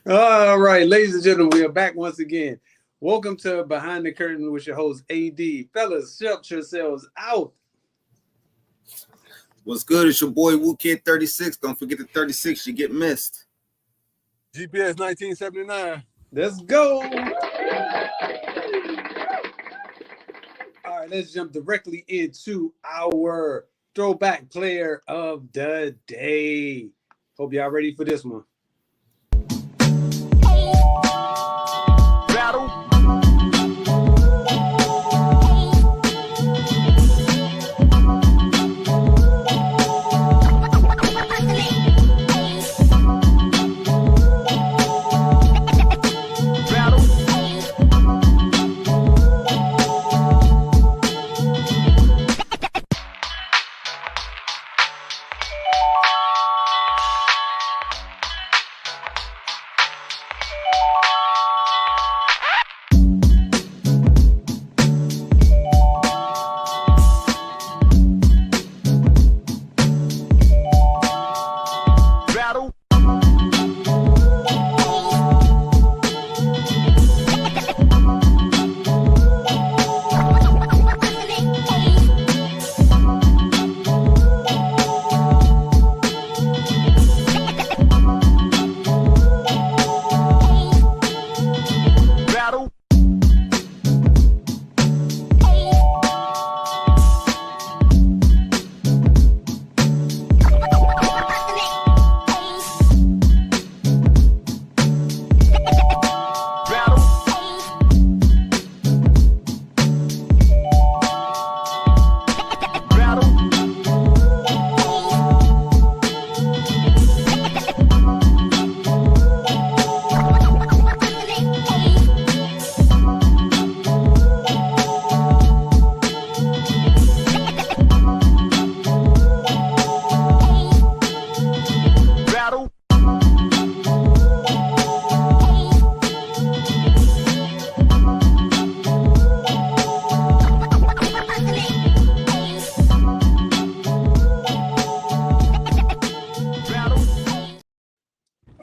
All right, ladies and gentlemen, we are back once again. Welcome to Behind the Curtain with your host, AD. Fellas, shout yourselves out. What's good? It's your boy Wu Kid 36. Don't forget the 36, you get missed. GPS 1979. Let's go. All right, let's jump directly into our throwback player of the day. Hope y'all ready for this one. Battle.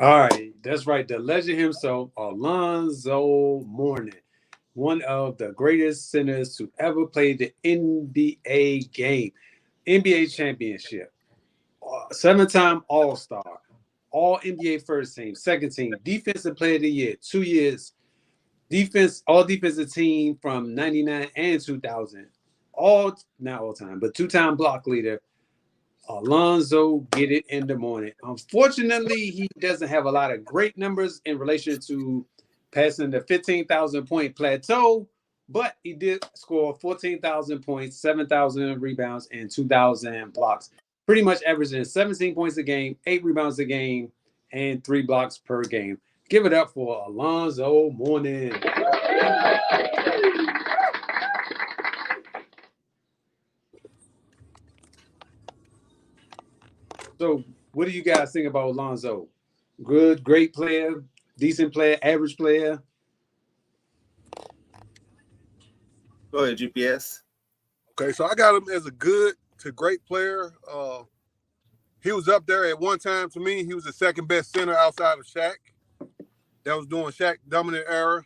All right, that's right. The legend himself, Alonzo Mourning, one of the greatest centers to ever play the NBA game, NBA championship, seven-time All-Star, All NBA first team, second team, defensive player of the year, 2 years, defense, all defensive team from 99 and 2000, all not all time, but two-time block leader. Alonzo get it in the morning. Unfortunately, he doesn't have a lot of great numbers in relation to passing the 15,000 point plateau, but he did score 14,000 points, 7,000 rebounds, and 2,000 blocks. Pretty much averaging 17 points a game, 8 rebounds a game, and 3 blocks per game. Give it up for Alonzo Mourning. So, what do you guys think about Alonzo? Good, great player, decent player, average player. Go ahead, GPS. Okay, so I got him as a good to great player. He was up there at one time to me. He was the second best center outside of Shaq. That was during Shaq dominant era.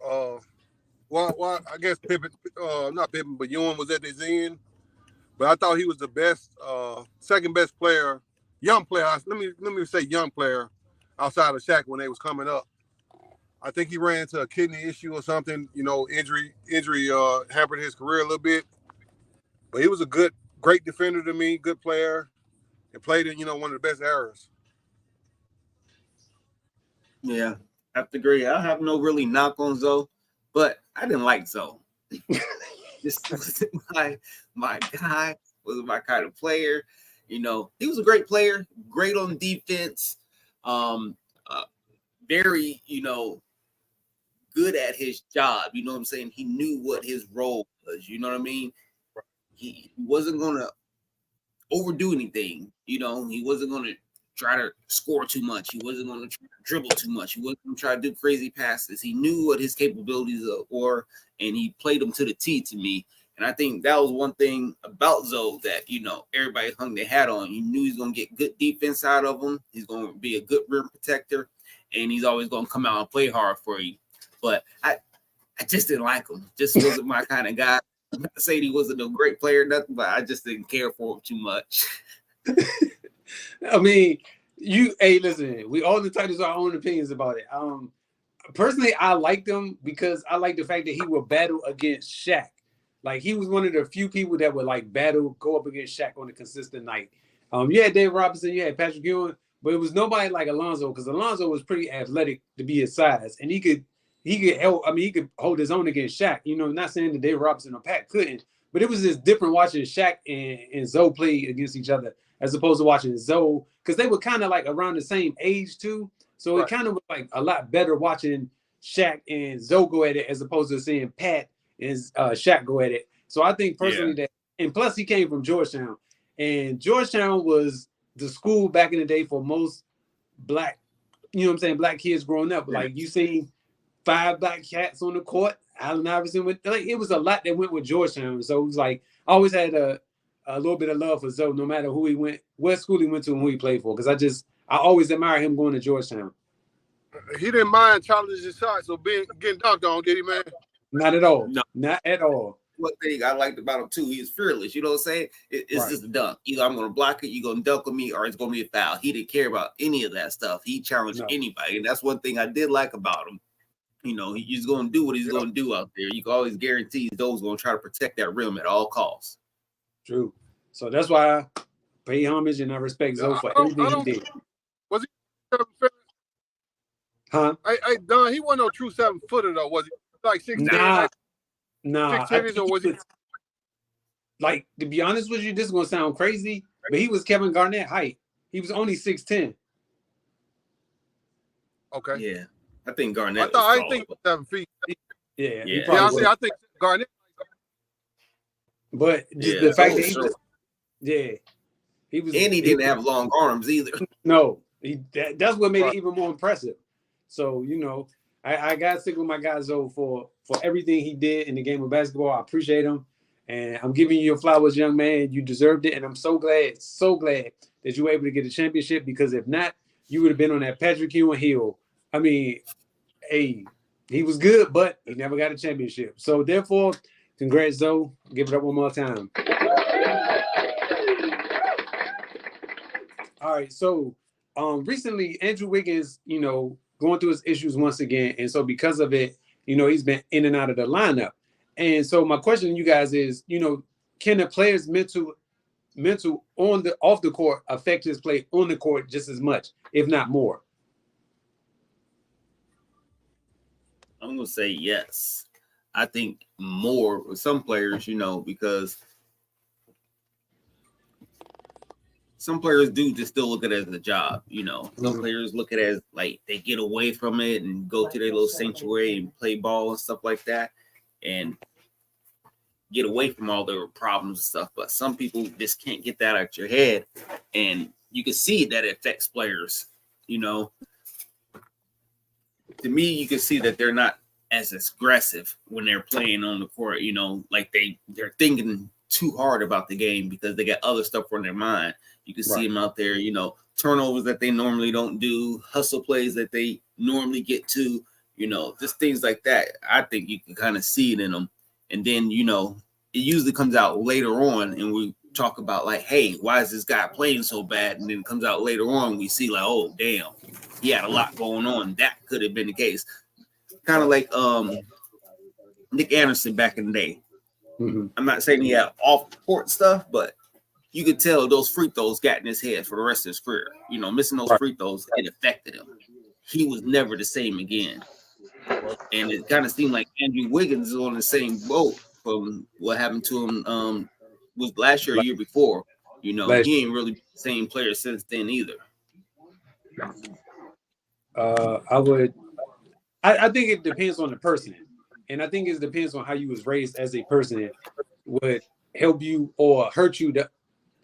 Well, I guess Pippen, not Pippen, but Ewing was at his end. But I thought he was the best, second best player, young player. Let me say young player outside of Shaq when they was coming up. I think he ran into a kidney issue or something. You know, injury hampered his career a little bit. But he was a great defender to me, good player, and played in one of the best eras. Yeah, I have to agree. I have no really knock on Zoe, but I didn't like Zoe. This wasn't my guy, wasn't my kind of player. You know, he was a great player, great on defense, very, good at his job. You know what I'm saying? He knew what his role was. You know what I mean? He wasn't going to overdo anything. You know, he wasn't going to try to score too much. He wasn't going to try to dribble too much. He wasn't going to try to do crazy passes. He knew what his capabilities were, and he played them to the T to me. And I think that was one thing about Zoe that, everybody hung their hat on. You knew he's going to get good defense out of him. He's going to be a good rim protector. and he's always gonna come out and play hard for you. But I just didn't like him. Just wasn't my kind of guy. I'm not saying he wasn't a great player, nothing, but I just didn't care for him too much. I mean, listen, we all entitled to our own opinions about it. Personally, I liked him because I like the fact that he would battle against Shaq. Like, he was one of the few people that would like go up against Shaq on a consistent night. You had Dave Robinson, you had Patrick Ewing, but it was nobody like Alonzo, because Alonzo was pretty athletic to be his size, and he could hold his own against Shaq. You know, not saying that Dave Robinson or Pat couldn't, but it was just different watching Shaq and Zoe play against each other as opposed to watching Zoe, because they were kind of like around the same age too. So It kind of was like a lot better watching Shaq and Zoe go at it as opposed to seeing Pat and Shaq go at it. So I think personally that, and plus he came from Georgetown, and Georgetown was the school back in the day for most black, black kids growing up. Like, you seen 5 black cats on the court. Allen Iverson it was a lot that went with Georgetown. So it was like I always had a little bit of love for Zoe, no matter who he went, what school he went to, and who he played for. Because I always admire him going to Georgetown. He didn't mind challenging his shots, so getting dunked on, did he, man? Not at all. No. Not at all. One thing I liked about him too, he's fearless. You know what I'm saying? It's just a dunk. Either I'm going to block it, you're going to dunk on me, or it's going to be a foul. He didn't care about any of that stuff. He challenged anybody, and that's one thing I did like about him. You know, he's going to do what he's going to do out there. You can always guarantee those going to try to protect that rim at all costs. True. So that's why I pay homage and I respect Zoe for everything he did. Was he 7-footer? Huh? Hey, Don, he wasn't no true 7-footer though, was he? Like 6'10"? Nah. 6'10", or was he? Like, to be honest with you, this is gonna sound crazy, but he was Kevin Garnett height. He was only 6'10". Okay. Yeah, I think Garnett. I think 7 feet. Yeah. I think Garnett. But just the fact that he was, and he didn't have long arms either. No, that's what made it even more impressive. So, you know, I got to stick with my guy Zoe for everything he did in the game of basketball. I appreciate him, and I'm giving you your flowers, young man. You deserved it, and I'm so glad that you were able to get a championship, because if not, you would have been on that Patrick Ewing hill. I mean, hey, he was good, but he never got a championship. So therefore, congrats, Zoe. Give it up one more time. All right, so recently Andrew Wiggins, you know, going through his issues once again, and so because of it, you know, he's been in and out of the lineup. And so my question to you guys is, you know, can the player's mental off the court affect his play on the court just as much, if not more? I'm gonna say yes. I think more with some players, you know, because some players do just still look at it as a job, you know. Some players look at it as like they get away from it and go to their little sanctuary and play ball and stuff like that and get away from all their problems and stuff. But some people just can't get that out your head. And you can see that it affects players, you know. To me, you can see that they're not as aggressive when they're playing on the court, you know, like they're thinking too hard about the game because they got other stuff on their mind. You can see them out there, you know, turnovers that they normally don't do, hustle plays that they normally get to, you know, just things like that. I think you can kind of see it in them. And then, you know, it usually comes out later on and we talk about like, hey, why is this guy playing so bad? And then it comes out later on, we see like, oh, damn, he had a lot going on. That could have been the case. Kind of like Nick Anderson back in the day. Mm-hmm. I'm not saying he had off-court stuff, but you could tell those free throws got in his head for the rest of his career. You know, missing those free throws, it affected him. He was never the same again. And it kind of seemed like Andrew Wiggins is on the same boat from what happened to him was last year or year before. You know, he ain't really the same player since then either. I think it depends on the person. And I think it depends on how you was raised as a person would help you or hurt you.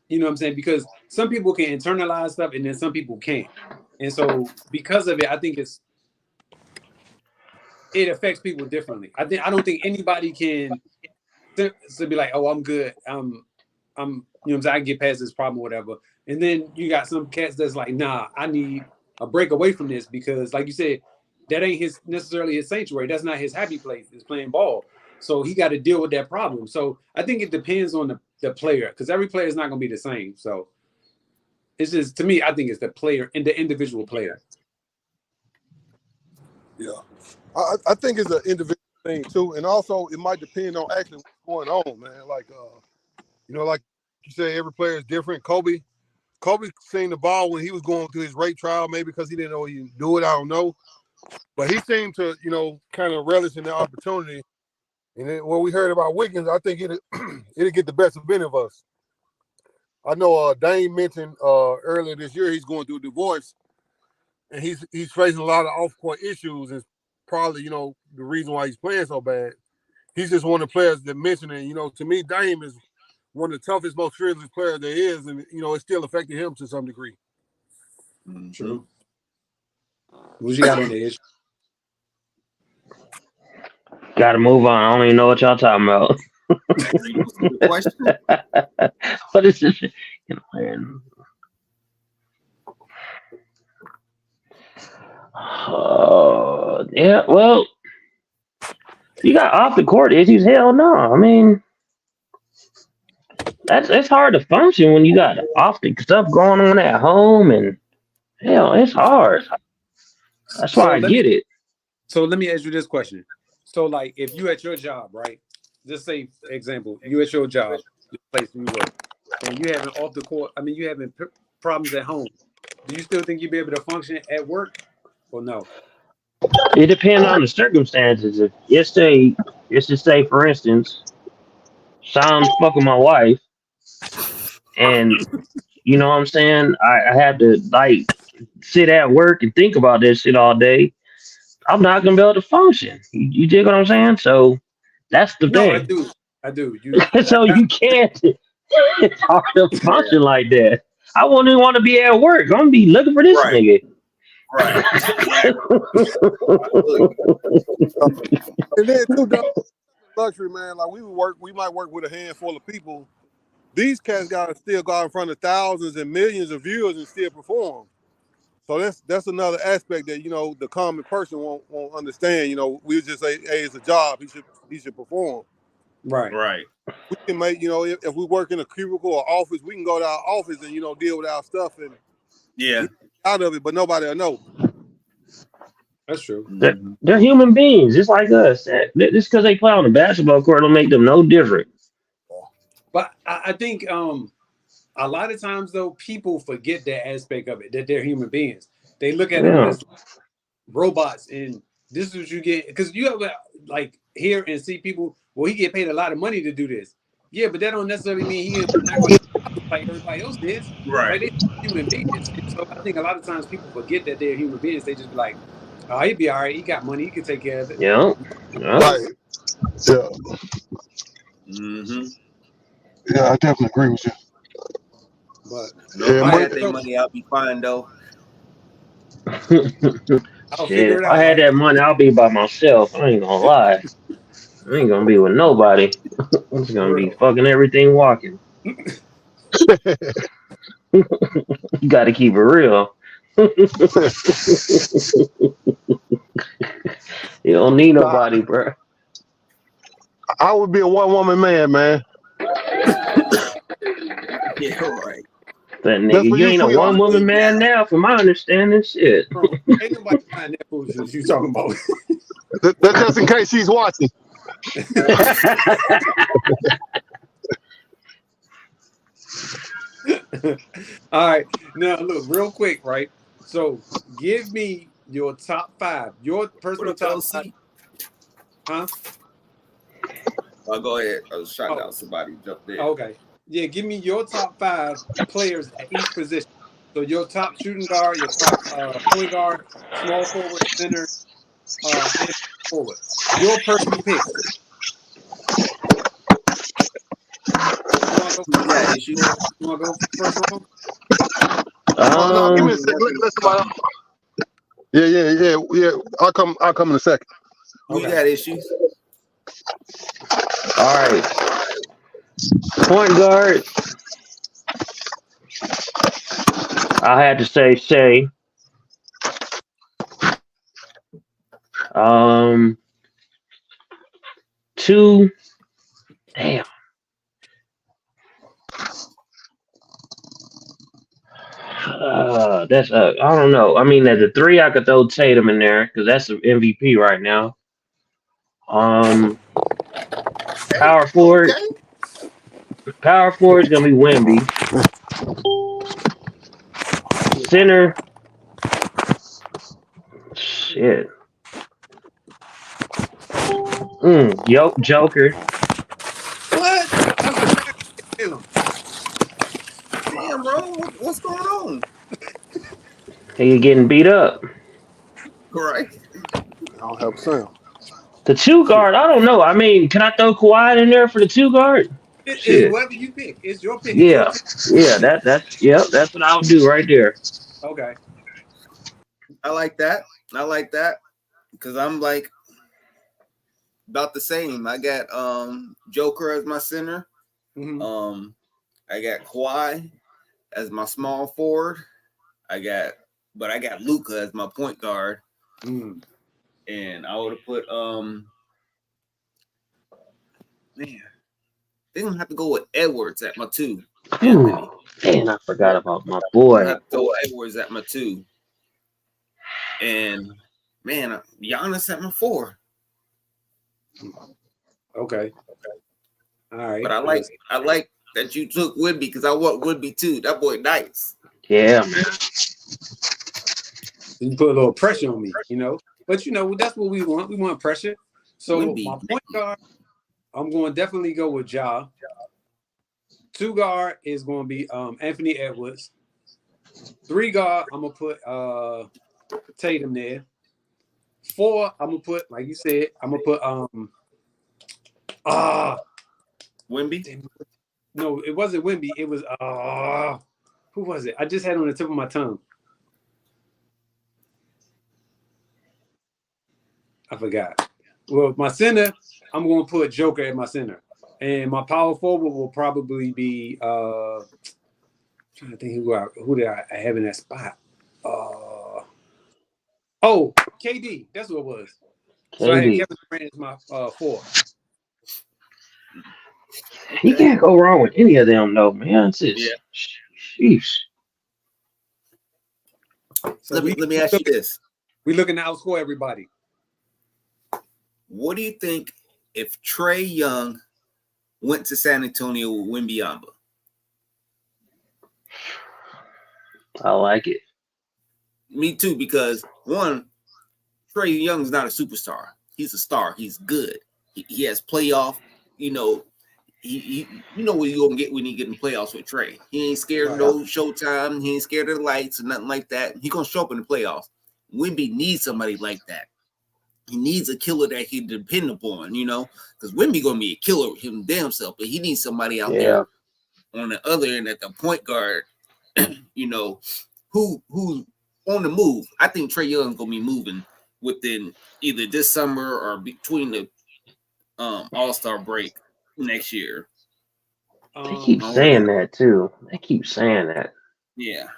You know what I'm saying? Because some people can internalize stuff and then some people can't. And so because of it, I think it affects people differently. I don't think anybody can to be like, oh, I'm good. I'm you know what I'm saying, I can get past this problem or whatever. And then you got some cats that's like, nah, I need a break away from this because, like you said, that ain't necessarily his sanctuary. That's not his happy place. Is playing ball. So he got to deal with that problem. So I think it depends on the player because every player is not going to be the same. So it's just, to me, I think it's the player and the individual player. Yeah, I think it's an individual thing too, and also it might depend on actually what's going on, man. Like like you say, every player is different. Kobe seen the ball when he was going through his rape trial, maybe because he didn't know he could do it. I don't know, but he seemed to kind of relish in the opportunity. And then when we heard about Wiggins, I think it'll get the best of any of us. I know Dame mentioned earlier this year he's going through a divorce, and he's facing a lot of off-court issues, and probably the reason why he's playing so bad. He's just one of the players that mentioned it. To me, Dame is one of the toughest, most fearless players there is, and it still affected him to some degree. True. What you got on the issue? Got to move on. I don't even know what y'all talking about. What is this? Yeah, well, you got off the court issues. Hell no. I mean, it's hard to function when you got off the stuff going on at home, and hell, it's hard. That's why I get it. So let me ask you this question. So, like, if you at your job, right? Just say, example, you at your job, the place you work, and you having off the court. I mean, you having problems at home. Do you still think you'd be able to function at work, or no? It depends on the circumstances. If let's just say, for instance, Sean's fucking my wife, and you know what I'm saying, I have to like sit at work and think about this shit all day. I'm not gonna be able to function. You dig what I'm saying? So that's the thing. I do. So you can't. It's hard to function like that. I wouldn't even want to be at work. I'm gonna be looking for this nigga. Right. And then too, luxury, man. Like we might work with a handful of people. These cats gotta still go in front of thousands and millions of viewers and still perform. So that's another aspect that the common person won't understand. We just say, hey, it's a job. He should perform. Right. We can make if we work in a cubicle or office, we can go to our office and deal with our stuff and out of it, but nobody will know. That's true. They're human beings, just like us. Just because they play on the basketball court don't make them no different. But I think a lot of times though, people forget that aspect of it, that they're human beings. They look at them as robots, and this is what you get because you have like hear and see people. Well, he get paid a lot of money to do this. Yeah, but that don't necessarily mean he's not going to like everybody else is. Right. Like, they're human beings. And so I think a lot of times people forget that they're human beings. They just be like, oh, he'd be all right. He got money. He can take care of it. Yeah. Right. Yeah. Mm-hmm. Yeah, I definitely agree with you. But if I had that money, I'll be fine though. Shit, if I had that money, I'll be by myself. I ain't gonna lie. I ain't gonna be with nobody. I'm just gonna be fucking everything walking. You gotta keep it real. You don't need nobody, bro. I would be a one-woman man. Yeah, right. That nigga, you ain't a one-woman man now, from my understanding. Shit. Bro, ain't nobody buying that foolishness you talking about. That's just in case she's watching. All right. Now look, real quick, right? So give me your top 5. Your personal top 5. Huh? Oh, go ahead. I was shouting out somebody jumped there. Okay. Yeah, give me your top 5 players at each position. So your top shooting guard, your top point guard, small forward, center, and forward. Your personal pick. You want to go first round? No, give me a second. Yeah. I'll come in a second. We got issues. All right. Point guard. I had to say Shea. Two. Damn. That's I don't know. I mean, as a three, I could throw Tatum in there because that's the MVP right now. Power forward. Okay. Power forward is gonna be Wemby. Center. Shit. Joker. What? Damn, bro. What's going on? He getting beat up. Correct. I'll help Sam. The two guard, I don't know. I mean, can I throw Kawhi in there for the two guard? It's Shit. whoever you pick. It's your pick. Yeah, that's what I would do right there. Okay. I like that. Because I'm like about the same. I got Joker as my center. Mm-hmm. I got Kawhi as my small forward. I got Luka as my point guard. Mm. And I would have put they're gonna have to go with Edwards at my 2. Ooh, man, I forgot about my boy. I have to go Edwards at my 2. And man, Giannis at my 4. Okay. All right. But I like that you took Woodby because I want Woodby too. That boy nice. Yeah, man. You put a little pressure on me, you know. But you know, that's what we want. We want pressure. So Wemby. my point guard, I'm going to definitely go with Ja. 2 guard is going to be Anthony Edwards. 3 guard, I'm gonna put Tatum there. 4, I'm gonna put, like you said, I'm gonna put Wemby. no, it wasn't Wemby. It was who was it? I just had it on the tip of my tongue. I forgot. Well, my center, I'm going to put Joker at my center. And my power forward will probably be trying to think who did I have in that spot. KD. That's what it was. So I had KD. Kevin Durant as my 4. He can't go wrong with any of them, though, man. It's just, sheesh. So let me ask you this. We're looking to outscore everybody. What do you think if Trae Young went to San Antonio with Wembanyama? I like it. Me too, because one, Trae Young's not a superstar. He's a star. He's good. He has playoff. You know, you know what you're gonna get when you get in playoffs with Trae. He ain't scared of no showtime. He ain't scared of the lights or nothing like that. He gonna show up in the playoffs. Wemby needs somebody like that. He needs a killer that he depend upon, you know, because Wemby gonna be a killer him damn self, but he needs somebody out there on the other end at the point guard, you know, who's on the move. I think Trae Young's gonna be moving within either this summer or between the All-Star break next year. They keep saying that too. They keep saying that. Yeah,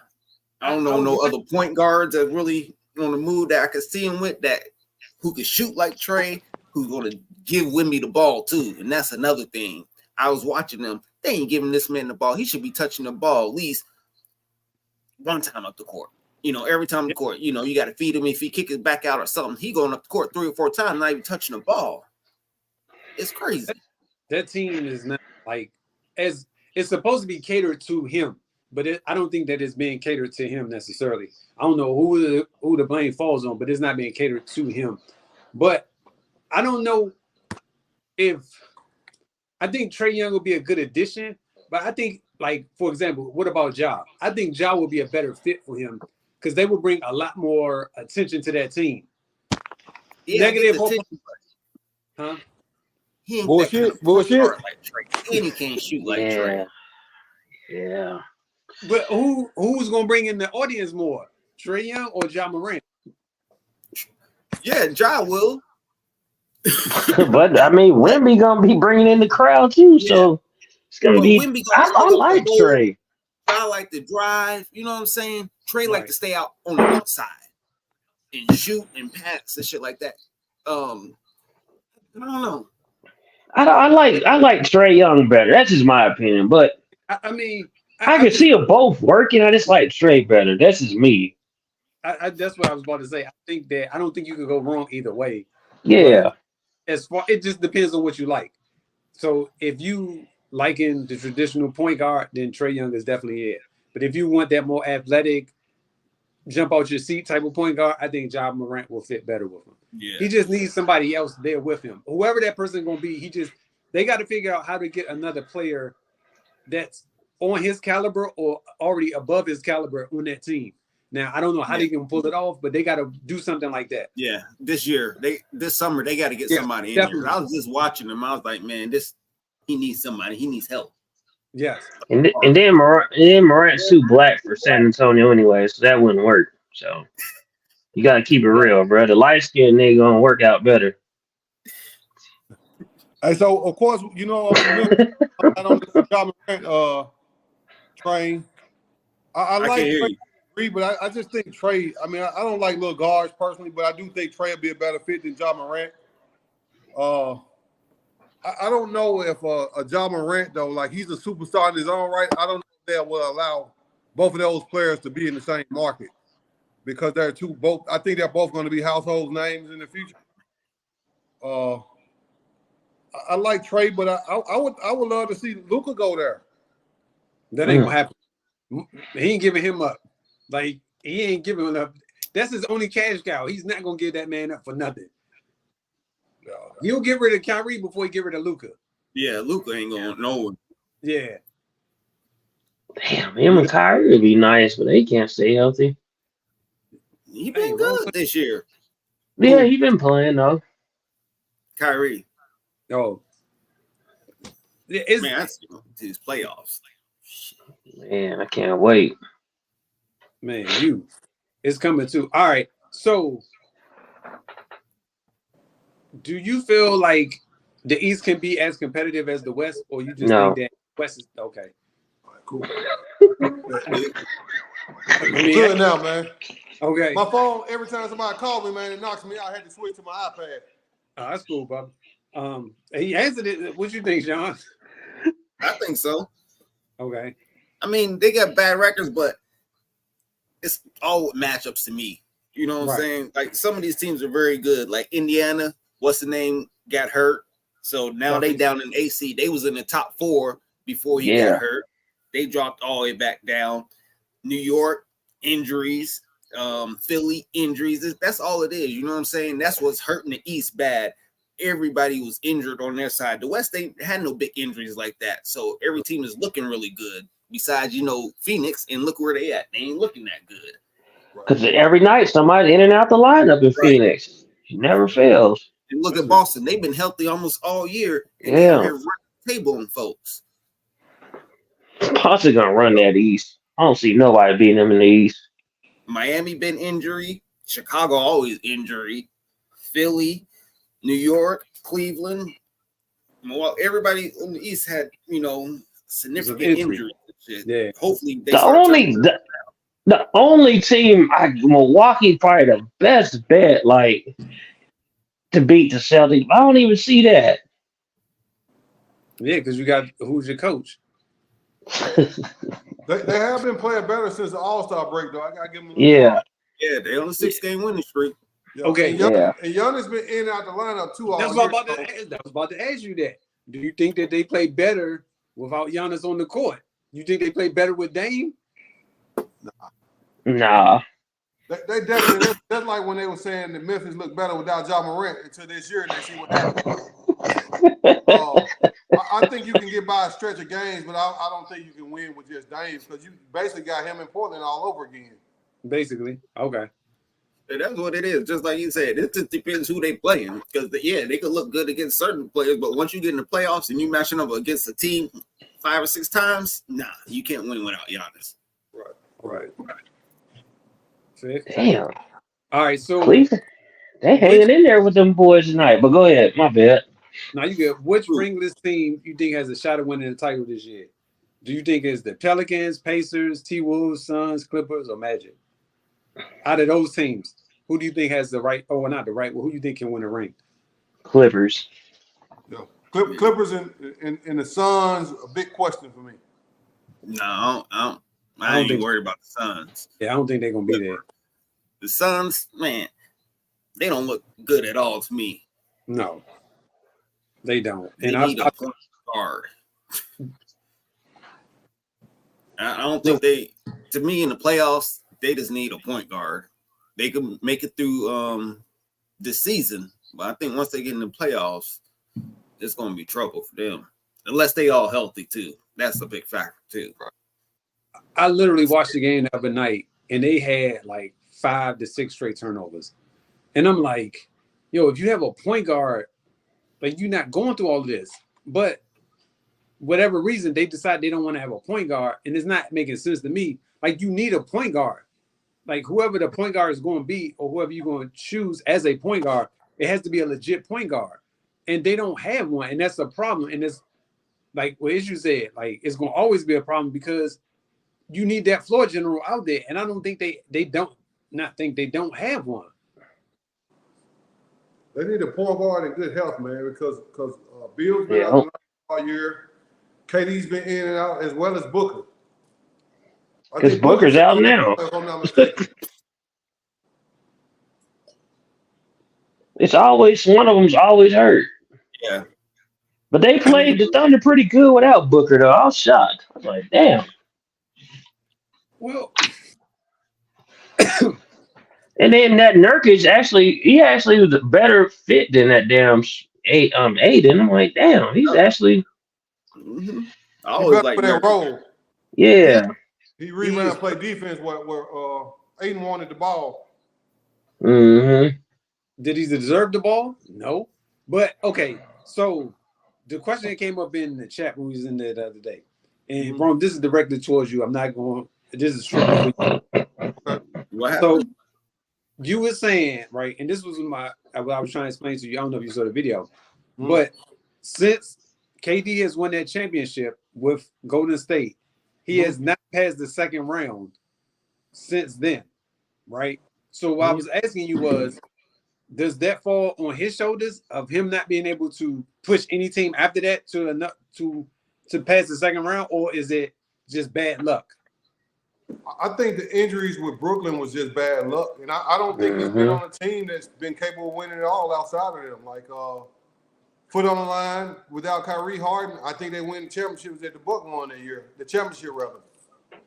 I don't know no other point guards that really on the move that I can see him with that. Who can shoot like Trae, who's going to give Wemby the ball too. And that's another thing. I was watching them. They ain't giving this man the ball. He should be touching the ball at least one time up the court. You know, every time the court, you know, you got to feed him. If he kick it back out or something, he going up the court 3 or 4 times, not even touching the ball. It's crazy. That team is not like, as it's supposed to be catered to him, but I don't think that it's being catered to him necessarily. I don't know who the blame falls on, but it's not being catered to him. But I don't know if I think Trae Young will be a good addition, but I think, like, for example, what about Ja? I think Ja will be a better fit for him because they will bring a lot more attention to that team. Yeah, Negative, huh? He ain't Bullshit. like Trae, and he can't shoot like Trae. Yeah. But who's gonna bring in the audience more, Trae Young or Ja Morant? Yeah, Ja will. But I mean, Wemby gonna be bringing in the crowd too, so it's gonna be. I like Trae. I like to drive. You know what I'm saying? Trae like to stay out on the outside and shoot and pass and shit like that. I don't know. I like Trey Young better. That's just my opinion. But I mean, I can just, see them both working. I just like Trey better. That's just me. that's what I was about to say. I don't think you could go wrong either way. Yeah. But as far, it just depends on what you like. So if you liking the traditional point guard, then Trey Young is definitely it. But if you want that more athletic, jump out your seat type of point guard, I think Ja Morant will fit better with him. Yeah. He just needs somebody else there with him. Whoever that person is going to be, they got to figure out how to get another player that's on his caliber or already above his caliber on that team. Now, I don't know how they can pull it off, but they got to do something like that. Yeah, this summer they got to get somebody in definitely. here. I was just watching him. I was like, man, he needs somebody. He needs help. Yes. And then Morant's too black for San Antonio anyway, so that wouldn't work. So you got to keep it real, bro. The light skinned nigga gonna work out better. Hey, so of course, I'm not on the Ja Morant train. I like Trey, but I just think Trey. I mean, I don't like little guards personally, but I do think Trey would be a better fit than Ja Morant. I don't know if a Ja Morant though, like he's a superstar in his own right. I don't know if they will allow both of those players to be in the same market because they're both. I think they're both going to be household names in the future. I like Trey, but I would love to see Luka go there. That ain't gonna happen. He ain't giving him up. Like he ain't giving him up. That's his only cash cow. He's not gonna give that man up for nothing. He'll get rid of Kyrie before he get rid of Luka. Yeah, Luka ain't going nowhere. Yeah. Damn, him and Kyrie would be nice, but they can't stay healthy. He been good this year. Yeah, he been playing though. Kyrie. Oh. Man, I see him to his playoffs. Man, I can't wait. Man, it's coming too. All right. So do you feel like the East can be as competitive as the West, or you just think that West is okay? Cool. Good now, man. Okay. My phone, every time somebody calls me, man, it knocks me out. I had to switch to my iPad. Oh, that's cool, Bob. He answered it. What you think, Sean? I think so. Okay. I mean, they got bad records, but it's all matchups to me. You know what I'm saying? Like some of these teams are very good. Like Indiana, what's the name, got hurt. So now they down in AC. They was in the top 4 before he got hurt. They dropped all the way back down. New York, injuries. Philly, injuries. That's all it is. You know what I'm saying? That's what's hurting the East bad. Everybody was injured on their side. The West, they had no big injuries like that. So every team is looking really good. Besides, Phoenix, and look where they at. They ain't looking that good. Because every night somebody's in and out the lineup in Phoenix. It never fails. And look at Boston. They've been healthy almost all year. And they're running the table on folks. Boston gonna run that East. I don't see nobody beating them in the East. Miami been injury. Chicago always injury. Philly, New York, Cleveland. Well, everybody on the East had, significant injuries. Yeah. Hopefully they the only team Milwaukee probably the best bet to beat the Celtics. I don't even see that. Yeah, because you got who's your coach? They have been playing better since the All-Star break, though. I gotta give them a Yeah, they on a 6-game winning streak. Yeah. Okay. And Giannis been in and out the lineup too. That's what I was about to ask you that. Do you think that they play better without Giannis on the court? You think they play better with Dame? Nah. They definitely. That's like when they were saying that Memphis looked better without Ja Morant until this year, and they see what happened. I think you can get by a stretch of games, but I don't think you can win with just Dame because you basically got him in Portland all over again. Basically, okay. And that's what it is. Just like you said, it just depends who they playing. Because they could look good against certain players, but once you get in the playoffs and you matching up against a team 5 or 6 times, nah, you can't win without Giannis. Right. Damn. All right, so Cleveland, they hanging in there with them boys tonight. But go ahead, my bad. Now you get which ringless team you think has a shot at winning the title this year? Do you think it's the Pelicans, Pacers, T-Wolves, Suns, Clippers, or Magic? Out of those teams. Who do you think has the right? Oh, not the right. Well, who do you think can win a ring? Clippers. Yeah. Clippers and the Suns, a big question for me. No, I don't ain't think- worried about the Suns. Yeah, I don't think they're gonna be there. The Suns, man, they don't look good at all to me. No, they don't. They And need a point guard. I don't think they. To me, in the playoffs, they just need a point guard. They can make it through this season, but I think once they get in the playoffs, it's going to be trouble for them. Unless they all healthy too. That's a big factor too. I literally watched the game the other night, and they had like 5 to 6 straight turnovers. And I'm like, yo, if you have a point guard, like you're not going through all of this. But whatever reason, they decide they don't want to have a point guard, and it's not making sense to me. Like you need a point guard. Like whoever the point guard is going to be, or whoever you're going to choose as a point guard, it has to be a legit point guard. And they don't have one, and that's a problem. And it's like what Issue said, like it's going to always be a problem because you need that floor general out there. And I don't think they don't have one. They need a point guard in good health, man, because Bill's been Yeah. out all year. KD's been in and out as well as Booker. I 'Cause think Booker's out now. If I'm not mistaken. It's always one of them's always hurt. Yeah. But they played the Thunder pretty good without Booker though. I was shocked. I was like, damn. Well, And then that Nurkic he actually was a better fit than that damn Aiden. I'm like, damn, he's actually Mm-hmm. I He always better like for that Nurkic. role. yeah. He ran and played defense where Aiden wanted the ball. Mm-hmm. did he deserve the ball? No. But okay, so the question that came up in the chat when we was in there the other day, and Bro, this is directed towards you. I'm not going. This is strictly for you. What So happened? you were saying, right, and this was what I was trying to explain to you. I don't know if you saw the video, Mhm. but since KD has won that championship with Golden State, he has not passed the second round since then, right? So what I was asking you was, does that fall on his shoulders of him not being able to push any team after that to pass the second round, or is it just bad luck? I think the injuries with Brooklyn was just bad luck, and I don't think he's been on a team that's been capable of winning it all outside of them. Like foot on the line without Kyrie Harden, I think they win championships at the Buck won that year, the championship rather.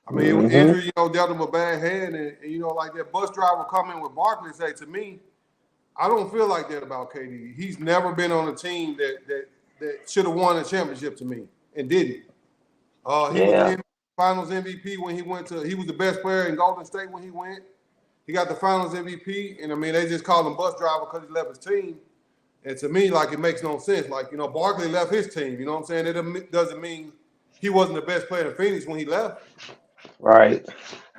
I mean, it was injury, dealt him a bad hand, and like that bus driver coming with Barkley say to me, I don't feel like that about KD. He's never been on a team that should have won a championship to me and didn't. He was the Finals MVP when he was the best player in Golden State when he went. He got the Finals MVP, and I mean they just called him bus driver because he left his team. And to me, like it makes no sense. Like Barkley left his team. You know what I'm saying? It doesn't mean he wasn't the best player in Phoenix when he left. Right.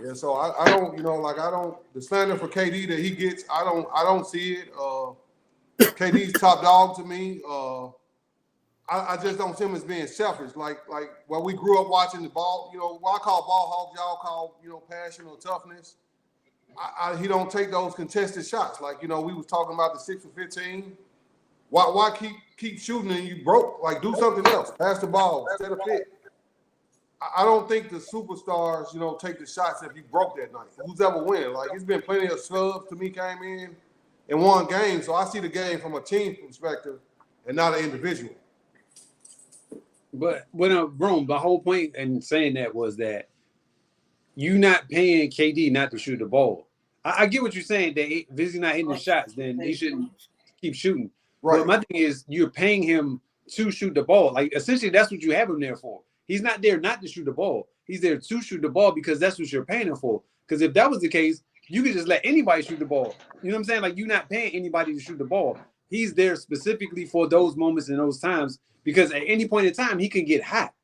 Yeah, so I don't, the slander for KD that he gets, I don't see it. KD's top dog to me. I just don't see him as being selfish. Like while we grew up watching the ball, what I call ball hogs, y'all call, passion or toughness. He don't take those contested shots. Like, we was talking about the 6 for 15. Why keep shooting and you broke? Like, do something else. Pass the ball. Set a fit. I don't think the superstars, take the shots if you broke that night. Who's ever winning? Like, it's been plenty of snubs to me came in and won games. So I see the game from a team perspective and not an individual. But Rome, the whole point in saying that was that you not paying KD not to shoot the ball. I get what you're saying. That if he's not hitting the shots, then he shouldn't keep shooting. Right. But my thing is, you're paying him to shoot the ball. Like, essentially, that's what you have him there for. He's not there not to shoot the ball. He's there to shoot the ball because that's what you're paying him for. Because if that was the case, you could just let anybody shoot the ball. You know what I'm saying? Like, you're not paying anybody to shoot the ball. He's there specifically for those moments and those times because at any point in time, he can get hot.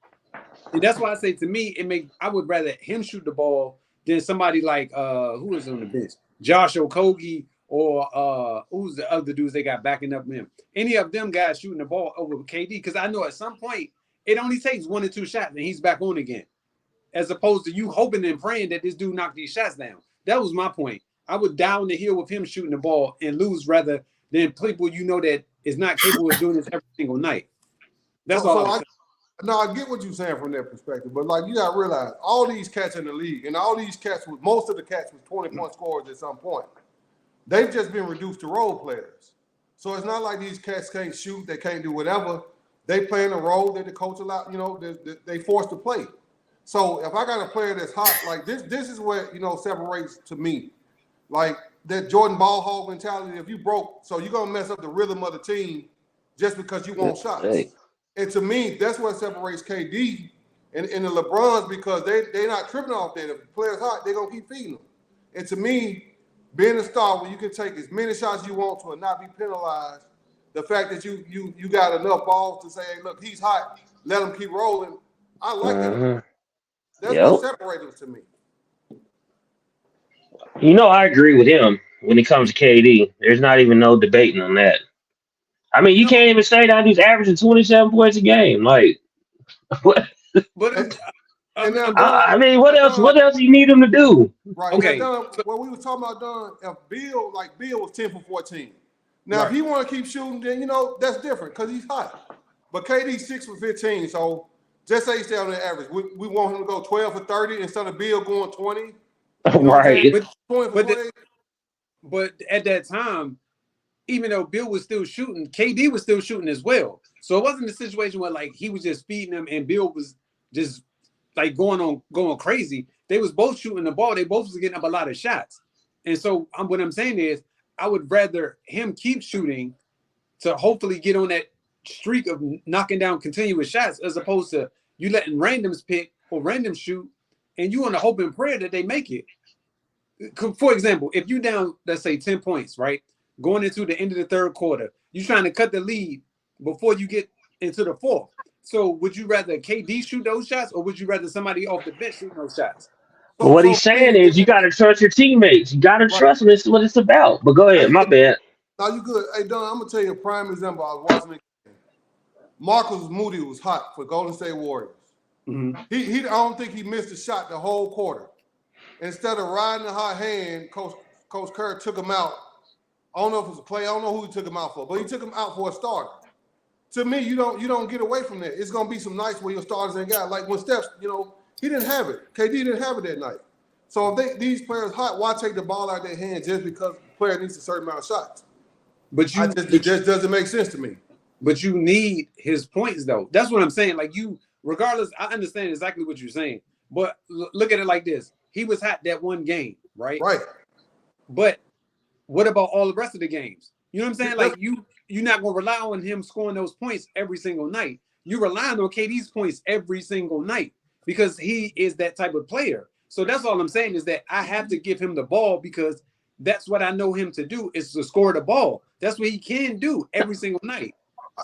And that's why I say, to me, I would rather him shoot the ball than somebody like who is on the bench, Josh Okogie, or who's the other dudes they got backing up him. Any of them guys shooting the ball over KD, because I know at some point it only takes 1 or 2 shots and he's back on again, as opposed to you hoping and praying that this dude knocked these shots down. That was my point. I would down the hill with him shooting the ball and lose rather than people that is not capable of doing this every single night. That's all I'm saying. No, I get what you're saying from that perspective, but like you gotta realize all these cats in the league, and all these cats most of the cats was 20-point scorers at some point. They've just been reduced to role players. So it's not like these cats can't shoot, they can't do whatever. They play in a role that the coach allowed, they forced to play. So if I got a player that's hot, like this is what separates to me. Like that Jordan ball hog mentality, if you broke, so you're gonna mess up the rhythm of the team just because you want shots. Hey. And to me, that's what separates KD and the LeBrons, because they're not tripping off that. If the player's hot, they're gonna keep feeding them. And to me, being a star where you can take as many shots you want to and not be penalized, the fact that you got enough balls to say, hey, look, he's hot, let him keep rolling. I like that. That's what separates them to me. I agree with him when it comes to KD. There's not even no debating on that. I mean, you can't even say that he's averaging 27 points a game. Like, what? But I mean, what else? What else do you need him to do? Right. Okay. What we were talking about, Don, if Bill was 10 for 14. Now, if he want to keep shooting, then that's different because he's hot. But KD's 6 for 15, so just say he stay on the average. We want him to go 12 for 30 instead of Bill going 20. Right. But at that time, even though Bill was still shooting, KD was still shooting as well. So it wasn't a situation where like he was just feeding him and Bill was just like going crazy. They was both shooting the ball. They both was getting up a lot of shots. And so what I'm saying is I would rather him keep shooting to hopefully get on that streak of knocking down continuous shots as opposed to you letting randoms pick or random shoot and you on the hope and prayer that they make it. For example, if you down, let's say 10 points, right? Going into the end of the third quarter, you're trying to cut the lead before you get into the fourth. So would you rather KD shoot those shots or would you rather somebody off the bench shoot those shots? But what he's saying is you got to trust your teammates. You got to trust them. This is what it's about. But go ahead. My bad. No, you good. Hey, Don, I'm going to tell you a prime example. I was watching it. Marcus Moody was hot for Golden State Warriors. Mm-hmm. I don't think he missed a shot the whole quarter. Instead of riding the hot hand, Coach Kerr took him out. I don't know if it was a play. I don't know who he took him out for, but he took him out for a starter. To me, you don't get away from that. It's gonna be some nights where your starters ain't got, like when Steph, he didn't have it. KD didn't have it that night. So if these players hot, why take the ball out of their hand just because the player needs a certain amount of shots? It just doesn't make sense to me. But you need his points though. That's what I'm saying. Like regardless, I understand exactly what you're saying. But look at it like this: he was hot that one game, right? Right. But what about all the rest of the games? You know what I'm saying? Like you're not gonna rely on him scoring those points every single night. You're relying on KD's points every single night because he is that type of player. So that's all I'm saying is that I have to give him the ball because that's what I know him to do is to score the ball. That's what he can do every single night.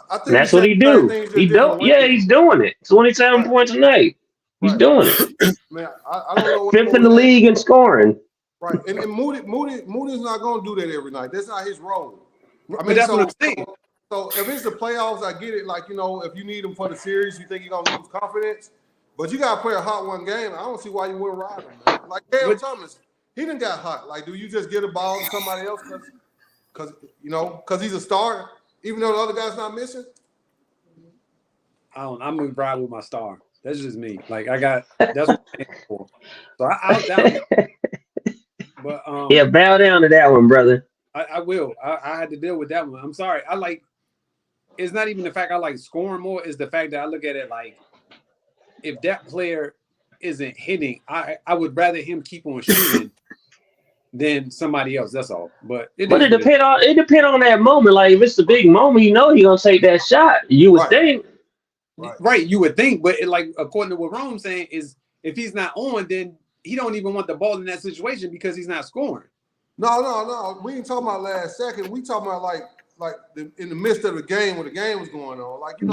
I think that's what he do. He don't. Yeah, he's doing it. 27 points a night. He's doing it. Man, I don't know. Fifth in the league in scoring. Right, and Moody's not going to do that every night. That's not his role. I mean, that's what I'm saying. So if it's the playoffs, I get it. Like if you need him for the series, you think you're gonna lose confidence. But you got to play a hot one game. I don't see why you wouldn't ride him. Man. Like Cam Thomas, he didn't got hot. Like, do you just get a ball to somebody else because he's a starter, even though the other guy's not missing? I'm gonna ride with my star. That's just me. Like that's what I'm for. So I'll down it. But yeah, bow down to that one, brother. I will. I had to deal with that one. I'm sorry. It's not even the fact I like scoring more, it's the fact that I look at it like if that player isn't hitting, I would rather him keep on shooting than somebody else. That's all. But it depends on that moment. Like if it's the big moment, he gonna take that shot. You would think. Right, you would think, but according to what Rome's saying is if he's not on, then he don't even want the ball in that situation because he's not scoring. No. We ain't talking about last second. We talking about in the midst of the game when the game was going on. In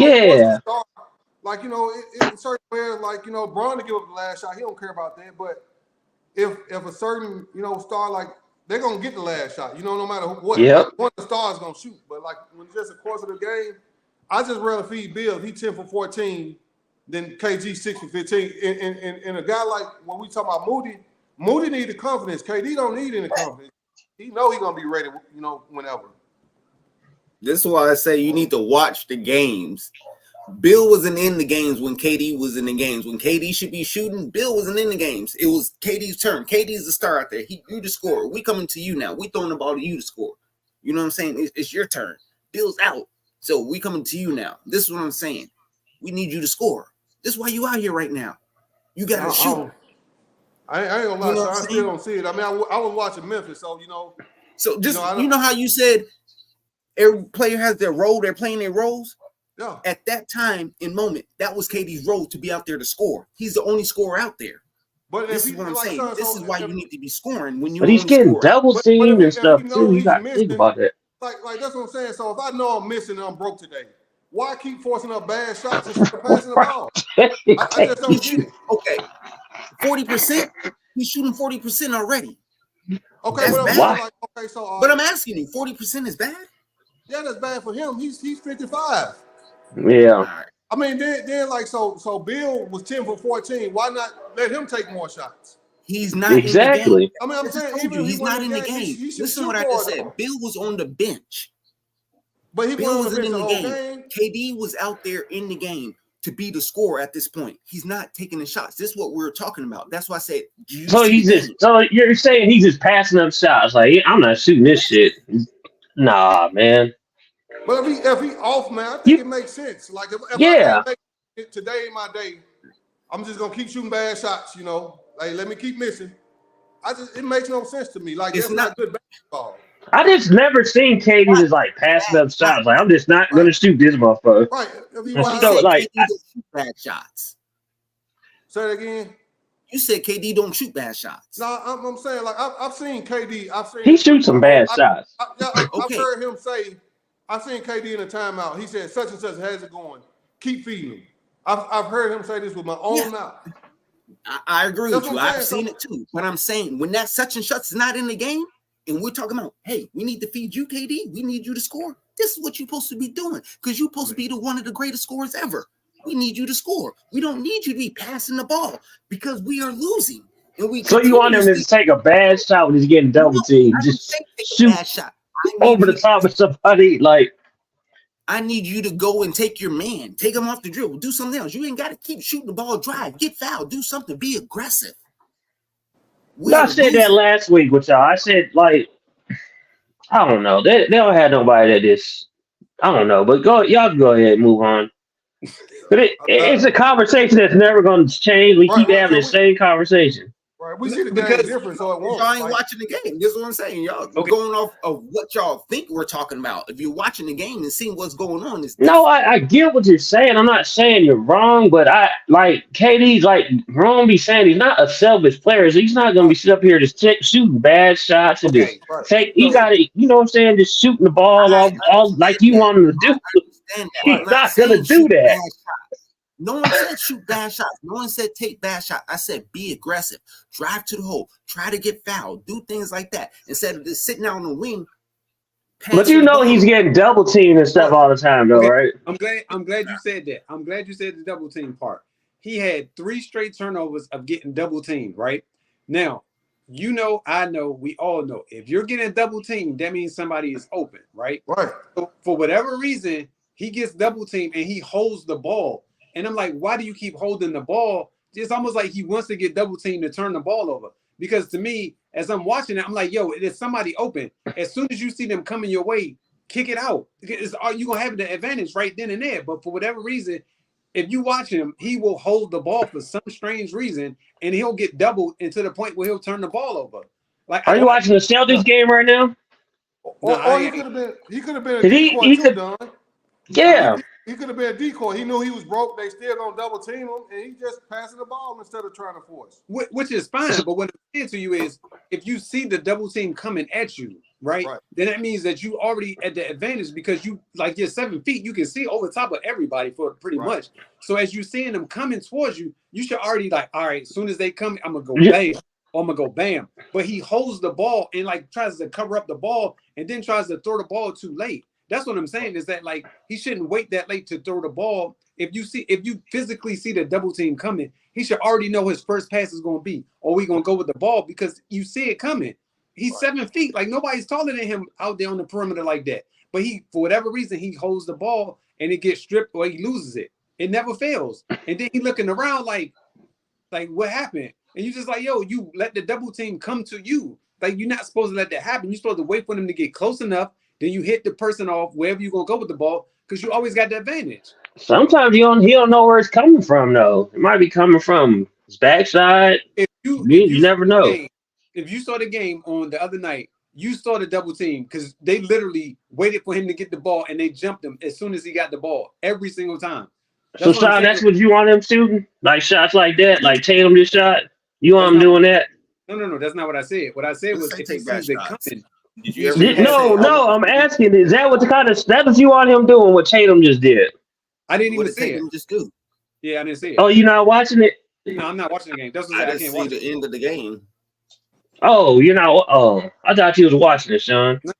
certain players, Bron to give up the last shot, he don't care about that. But if a certain, star, they're gonna get the last shot, no matter what. One of the stars gonna shoot. But when it's just the course of the game, I just rather feed Bill if he's 10 for 14 than KG 6 for 15. And a guy like when we talk about Moody need the confidence. KD don't need any confidence. he know he gonna be ready, whenever. This is why I say you need to watch the games. Bill wasn't in the games when KD was in the games. When KD should be shooting, Bill wasn't in the games. It was KD's turn. KD's the star out there. You the scorer. We coming to you now. We throwing the ball to you to score. You know what I'm saying? It's your turn. Bill's out. So we coming to you now. This is what I'm saying. We need you to score. This is why you out here right now. You got to shoot. I ain't gonna lie, so I still don't see it. I mean, I was watching Memphis, so So just how you said every player has their role. They're playing their roles. Yeah. At that time in moment, that was KD's role to be out there to score. He's the only scorer out there. But this is what I'm saying. This is why you need to be scoring when you. But he's getting double teamed and stuff too. You got to think about that. Like that's what I'm saying. So if I know I'm missing and I'm broke today, why keep forcing up bad shots instead of passing the ball? I just don't get it. Okay, 40%. He's shooting 40% already. Okay, but I'm asking you, 40% is bad? Yeah, that's bad for him. He's 55. Yeah. I mean, then like so Bill was 10 for 14. Why not let him take more shots? He's not exactly. In the game. I mean, I'm saying even he's not in the game. Listen to what I just said. Bill was on the bench. But Bill wasn't in the game. KD was out there in the game to be the scorer at this point. He's not taking the shots. This is what we're talking about. That's why I said. So you're saying he's just passing up shots? Like, I'm not shooting this shit. Nah, man. But if he off, man, I think it makes sense. Like if I can't make it today in my day, I'm just gonna keep shooting bad shots. Like let me keep missing. It makes no sense to me. Like it's not good basketball. I just never seen KD just like passing up shots. Like I'm just not gonna shoot this motherfucker. Right. KD don't shoot bad shots. Say it again. You said KD don't shoot bad shots. No, I'm saying like I've seen KD. He shoots some bad shots. I've heard him say. I've seen KD in a timeout. He said, such and such has it going. Keep feeding him. I've heard him say this with my own mouth. I agree with you. I've seen it too. But I'm saying when that such and such is not in the game, and we're talking about, hey, we need to feed you, KD. We need you to score. This is what you're supposed to be doing because you're supposed to be one of the greatest scorers ever. We need you to score. We don't need you to be passing the ball because we are losing. And so you want him to take a bad shot when he's getting double teamed? Just shoot a bad shot. Over the top of somebody, like I need you to go and take your man, take him off the dribble, do something else. You ain't got to keep shooting the ball, drive, get fouled, do something, be aggressive. I said that last week with y'all. I said like, I don't know. They don't have nobody that is. I don't know, but y'all go ahead and move on. But it's a conversation that's never going to change. We keep having the same conversation. Right, we see the game different, so it won't. Y'all ain't watching the game. This is what I'm saying. Y'all going off of what y'all think we're talking about. If you're watching the game and seeing what's going on, no, I get what you're saying. I'm not saying you're wrong, but I like KD's like wrong. Be saying he's not a selfish player. So he's not going to be sit up here just shooting bad shots and just take. He got to, you know what I'm saying, just shooting the ball all like you want him to do. He's not going to do that. No one said shoot bad shots. No one said take bad shots. I said be aggressive. Drive to the hole. Try to get fouled. Do things like that. Instead of just sitting out on the wing. But you know he's getting double teamed and stuff all the time, though, right? I'm glad you said that. I'm glad you said the double team part. He had 3 straight turnovers of getting double teamed, right? Now, I know, we all know. If you're getting double teamed, that means somebody is open, right? Right. So for whatever reason, he gets double teamed and he holds the ball. And I'm like, why do you keep holding the ball? It's almost like he wants to get double teamed to turn the ball over. Because to me, as I'm watching it, I'm like, yo, there's somebody open. As soon as you see them coming your way, kick it out. You're going to have the advantage right then and there. But for whatever reason, if you watch him, he will hold the ball for some strange reason, and he'll get doubled into the point where he'll turn the ball over. Like, are you watching the Celtics game right now? Or he could have been a decoy too, Don. Yeah. He could have been a decoy. He knew he was broke. They still gonna double team him, and he just passing the ball instead of trying to force. Which is fine. But what I'm saying to you is, if you see the double team coming at you, right? Then that means that you already at the advantage because you're 7 feet. You can see over top of everybody for pretty much. So as you're seeing them coming towards you, you should already like, all right, as soon as they come, I'm gonna go bam. Or I'm gonna go bam. But he holds the ball and tries to cover up the ball and then tries to throw the ball too late. That's what I'm saying is that he shouldn't wait that late to throw the ball. If you physically see the double team coming, he should already know his first pass is going to be, or we going to go with the ball because you see it coming. He's 7 feet. Like nobody's taller than him out there on the perimeter like that. But he, for whatever reason, he holds the ball and it gets stripped or he loses it. It never fails. And then he looking around like what happened? And you just like, yo, you let the double team come to you. Like you're not supposed to let that happen. You're supposed to wait for them to get close enough. Then you hit the person off wherever you're gonna go with the ball because you always got the advantage. Sometimes he don't know where it's coming from though. It might be coming from his backside. If you never know. If you saw the game on the other night, you saw the double team because they literally waited for him to get the ball and they jumped him as soon as he got the ball every single time. So, Sean, that's what you want him shooting? Like shots like that? Like Tatum just shot? You want him doing that? No, that's not what I said. What I said was if he sees it coming. No, I'm asking, is that what that's what you want him doing, what Tatum just did? I didn't even see it. Just do. Yeah, I didn't see it. Oh, you're not watching it? No, I'm not watching the game. That's what I I didn't can't see watch the end of the game. Oh, you're not. Oh, I thought you was watching it, Sean. The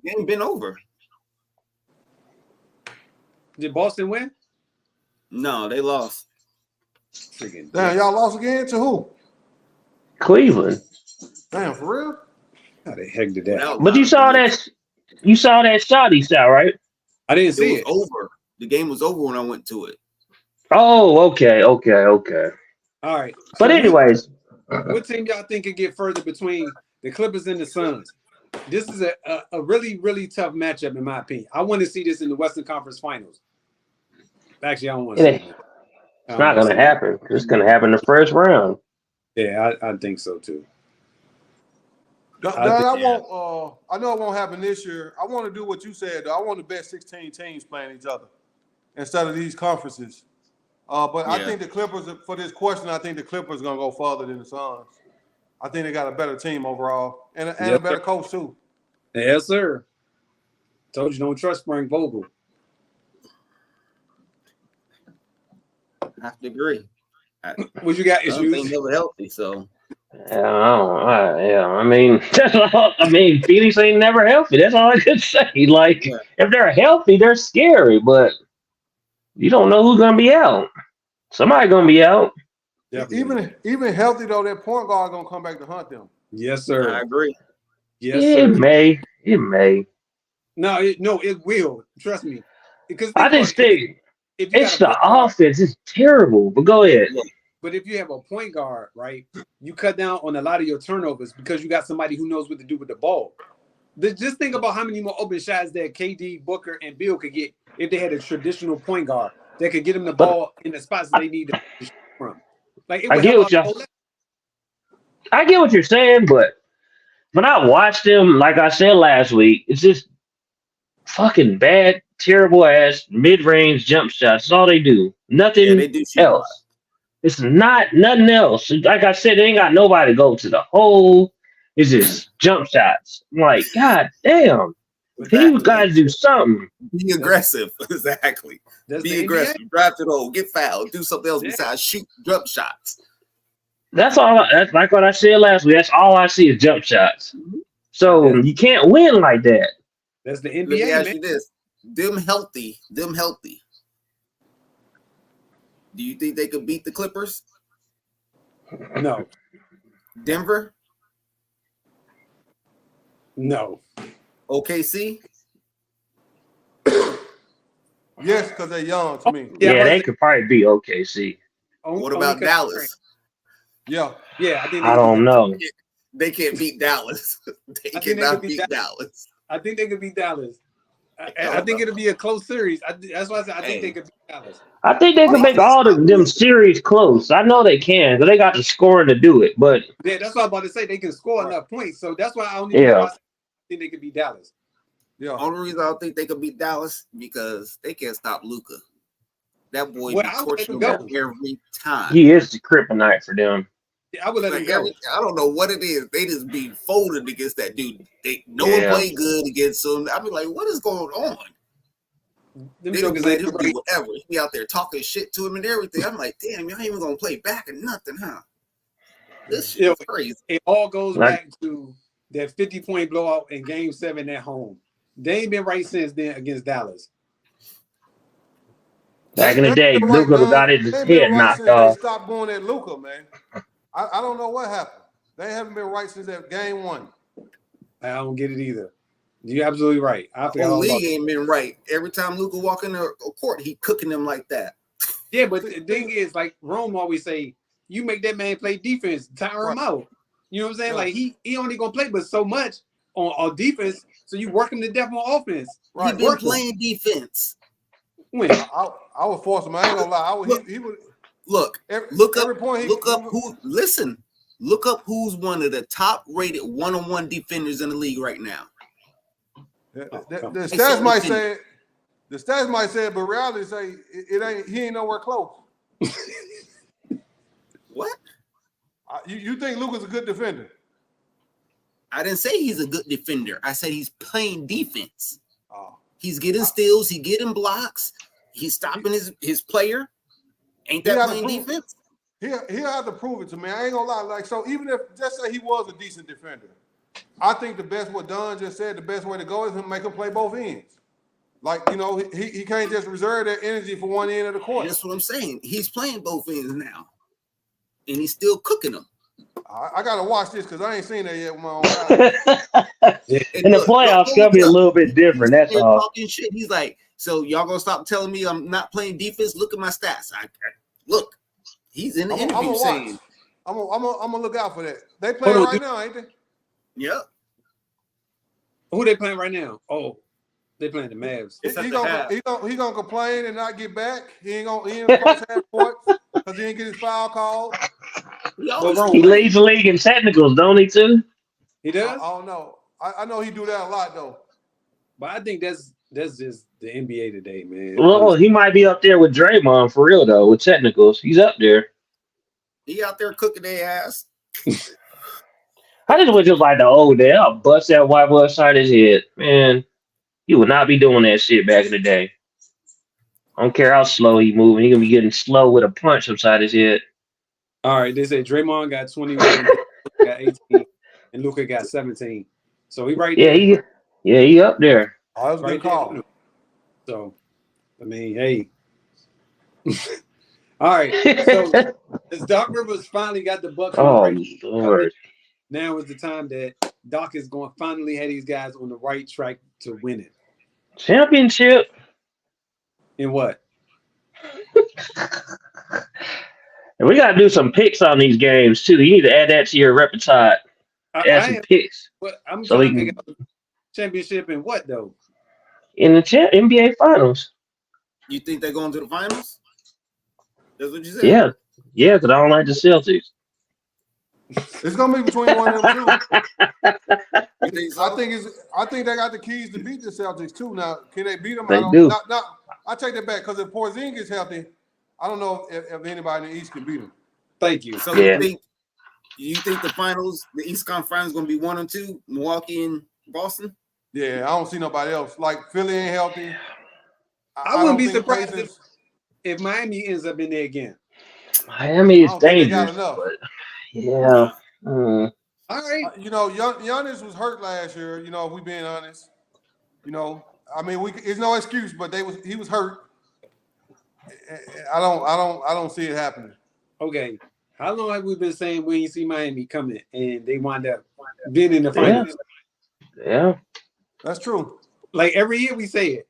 game been over. Did Boston win? No, they lost. Freaking Damn, y'all lost again to who? Cleveland. Damn, for real? How the heck did that? But you saw that shot he shot, right? I didn't see it. Was over. The game was over when I went to it. Oh, okay. All right. But anyways, what team y'all think could get further between the Clippers and the Suns? This is a really, really tough matchup, in my opinion. I want to see this in the Western Conference Finals. Actually, I don't want to see it. It's not going to happen. It's going to happen in the first round. Yeah, I think so, too. I know it won't happen this year. I want to do what you said, though. I want the best 16 teams playing each other instead of these conferences. But I think the Clippers, for this question, I think the Clippers are going to go farther than the Suns. I think they got a better team overall and a better coach, too. Yes, sir. Told you don't trust Frank Vogel. I have to agree. What you got issues? They never healthy, so. Yeah, I mean, that's all. I mean, Phoenix ain't never healthy. That's all I could say. Like, if they're healthy, they're scary, but you don't know who's gonna be out. Somebody gonna be out. Even healthy though, that point guard gonna come back to hunt them. Yes, sir. I agree. Yes, sir. It may. No, it will. Trust me. Because I just think it's the offense. It's terrible. But go ahead. But if you have a point guard, right, you cut down on a lot of your turnovers because you got somebody who knows what to do with the ball. Just think about how many more open shots that KD, Booker, and Bill could get if they had a traditional point guard that could get them the ball in the spots that they need to shoot from. Like I get what you're saying, but when I watched them, like I said last week, it's just fucking bad, terrible ass mid-range jump shots. That's all they do. Nothing else. It's not nothing else. Like I said, they ain't got nobody to go to the hole. It's just jump shots. I'm like, God damn. You guys do something. Be aggressive. Exactly. Be aggressive. Drive to the hole. Get fouled. Do something else besides shoot jump shots. That's all. That's like what I said last week. That's all I see is jump shots. So you can't win like that. That's the NBA. Let me ask you this. Them healthy. Do you think they could beat the Clippers? No. Denver? No. OKC? Yes, because they're young to me. Yeah, they could probably beat OKC. What about Dallas? Yeah, I don't know. They can't beat Dallas. They cannot beat Dallas. I think they could beat Dallas. I think it'll be a close series. That's why I said I think they could beat Dallas. I think they can make all of them series close. I know they can, but they got the scoring to do it. But yeah, that's what I'm about to say. They can score enough points, so that's why I don't even think they could beat Dallas. Yeah. Only reason I don't think they could beat Dallas because they can't stop Luka. That boy be torching them every time. He is the kryptonite for them. Yeah, I would let him go. I don't know what it is. They just be folded against that dude. No one played good against him. I be like, what is going on? They don't let him do whatever. He be out there talking shit to him and everything. I'm like, damn, y'all ain't even gonna play back or nothing, huh? This shit is crazy. It all goes back to that 50-point blowout in Game 7 at home. They ain't been right since then against Dallas. Back in the day, Luka got his head knocked off. They stopped going at Luka, man. I don't know what happened. They haven't been right since that Game 1. I don't get it either. You're absolutely right. I The forgot whole all about league ain't been right. Every time Luka walk in the court, he cooking them like that. Yeah, but the thing is, like Rome always say, you make that man play defense, tire him out. You know what I'm saying? Yeah. Like he only gonna play but so much on defense, so you work him to death on offense. Right. He been Work him. playing defense. When I would force him. I ain't gonna lie. He would Look every point. Look up who's one of the top rated one-on-one defenders in the league right now. The stats might say it. The stats might say it, but reality say it ain't. He ain't nowhere close. What? You think Luka's a good defender? I didn't say he's a good defender. I said he's playing defense. Oh. He's getting steals. He's getting blocks. He's stopping his player. Ain't that playing defense? He'll have to prove it to me. I ain't gonna lie. Like, so even if just say he was a decent defender, I think the best, what Don just said, the best way to go is to make him play both ends. Like, you know, he can't just reserve that energy for one end of the court. That's what I'm saying. He's playing both ends now, and he's still cooking them. I gotta watch this because I ain't seen that yet with my own eyes. In the playoffs, it's gonna be a little bit different. That's all. Talking shit. He's like, so y'all gonna stop telling me I'm not playing defense? Look at my stats. Look. He's in the interview saying, I'm gonna look out for that. They playing right now, ain't they? Yep. who they playing right now? Oh, they playing the Mavs. He gonna complain and not get back. He ain't cross half court because he didn't get his foul called. He leads the league in technicals, don't he? Too. He does. I don't know. I know he do that a lot though. But I think that's just the NBA today, man. Well, he might be up there with Draymond for real though. With technicals, he's up there. He out there cooking their ass. I just was just like the old day. I'll bust that white boy side his head, man. He would not be doing that shit back in the day. I don't care how slow he moving. He gonna be getting slow with a punch upside his head. All right, they say Draymond got 21, got 18, and Luka got 17. So he right there. He up there. Oh, that was a good call. So, I mean, hey. All right. So, as Doc Rivers finally got the Bucks, Lord. now is the time that Doc is going to finally have these guys on the right track to win it. Championship. In what? And we got to do some picks on these games too. You need to add that to your repertoire. Add some picks. But I'm so trying to figure out championship in what though? In the NBA Finals. You think they're going to the finals? That's what you said. Yeah, because I don't like the Celtics. It's gonna be between one of them two. You think so? I think they got the keys to beat the Celtics too. Now, can they beat them? They do. I take that back because if Porzingis healthy, I don't know if anybody in the East can beat him. Thank you. So Yeah. you think the finals, the East Conference Finals, is going to be 1 and 2, Milwaukee and Boston? Yeah, I don't see nobody else. Like Philly ain't healthy. I wouldn't be surprised if Miami ends up in there again. Miami is dangerous. Enough. But yeah. All right. You know, Giannis was hurt last year. You know, if we being honest. You know, I mean, it's no excuse, but he was hurt. I don't see it happening. Okay. How long have we been saying we ain't see Miami coming and they wind up being in the finals? Yeah. That's true. Like every year we say it,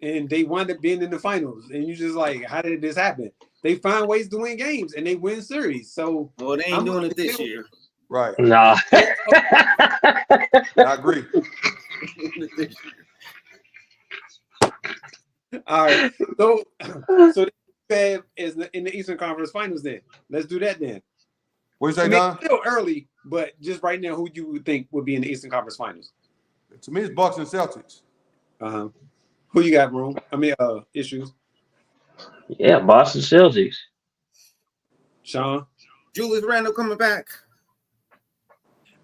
and they wind up being in the finals, and you just like, how did this happen? They find ways to win games and they win series. So, well, they ain't doing it this year, right? Nah. I agree. All right. So Fab is in the Eastern Conference Finals. Then let's do that. Then what you say, Don? It's still early, but just right now, who do you think would be in the Eastern Conference Finals? To me, it's Bucks and Celtics. Who you got, bro? Issues. Yeah, Boston Celtics. Sean? Julius Randle coming back.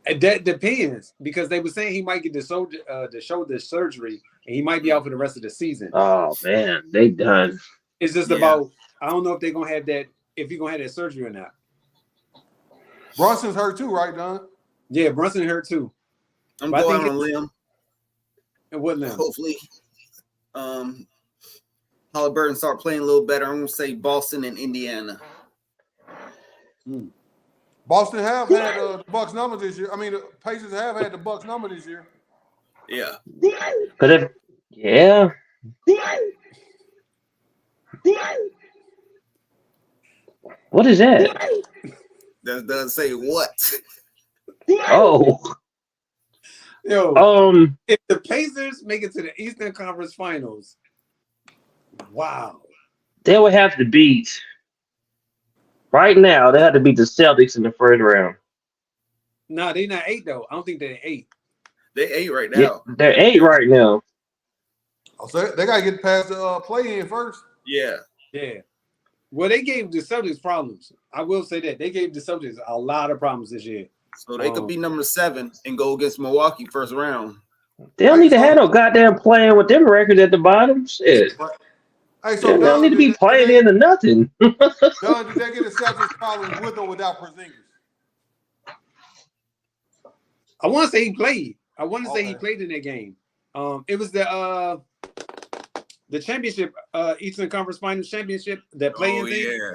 That depends because they were saying he might get the shoulder surgery and he might be out for the rest of the season. Oh man, they done. It's just about I don't know if they're gonna have that if he's gonna have that surgery or not. Brunson's hurt too, right, Don? Yeah, Brunson hurt too. I'm going on a limb. And what limb? Hopefully, Halliburton start playing a little better. I'm gonna say Boston and Indiana. Boston have had the Bucks number this year. I mean, the Pacers have had the Bucks number this year. Yeah. But if, yeah. What is that? That doesn't say what. Oh, Yo, if the Pacers make it to the Eastern Conference Finals, wow. they would have to beat. Right now, they have to beat the Celtics in the first round. No, they're not 8 though. I don't think they're 8. They 8 right now. Yeah, they're 8 right now. Oh, so they gotta get past the play-in first. Yeah. Yeah. Well, they gave the Celtics problems. I will say that they gave the Celtics a lot of problems this year. So they could be number 7 and go against Milwaukee first round. They don't need to have no goddamn playing with them records at the bottom. Shit. Hey, They so don't need to be playing into nothing. Don, did they get the Celtics problems with or without Porzingis? I want to say he played. I want to say he played in that game. It was the championship, Eastern Conference Finals championship, that playing thing. Yeah.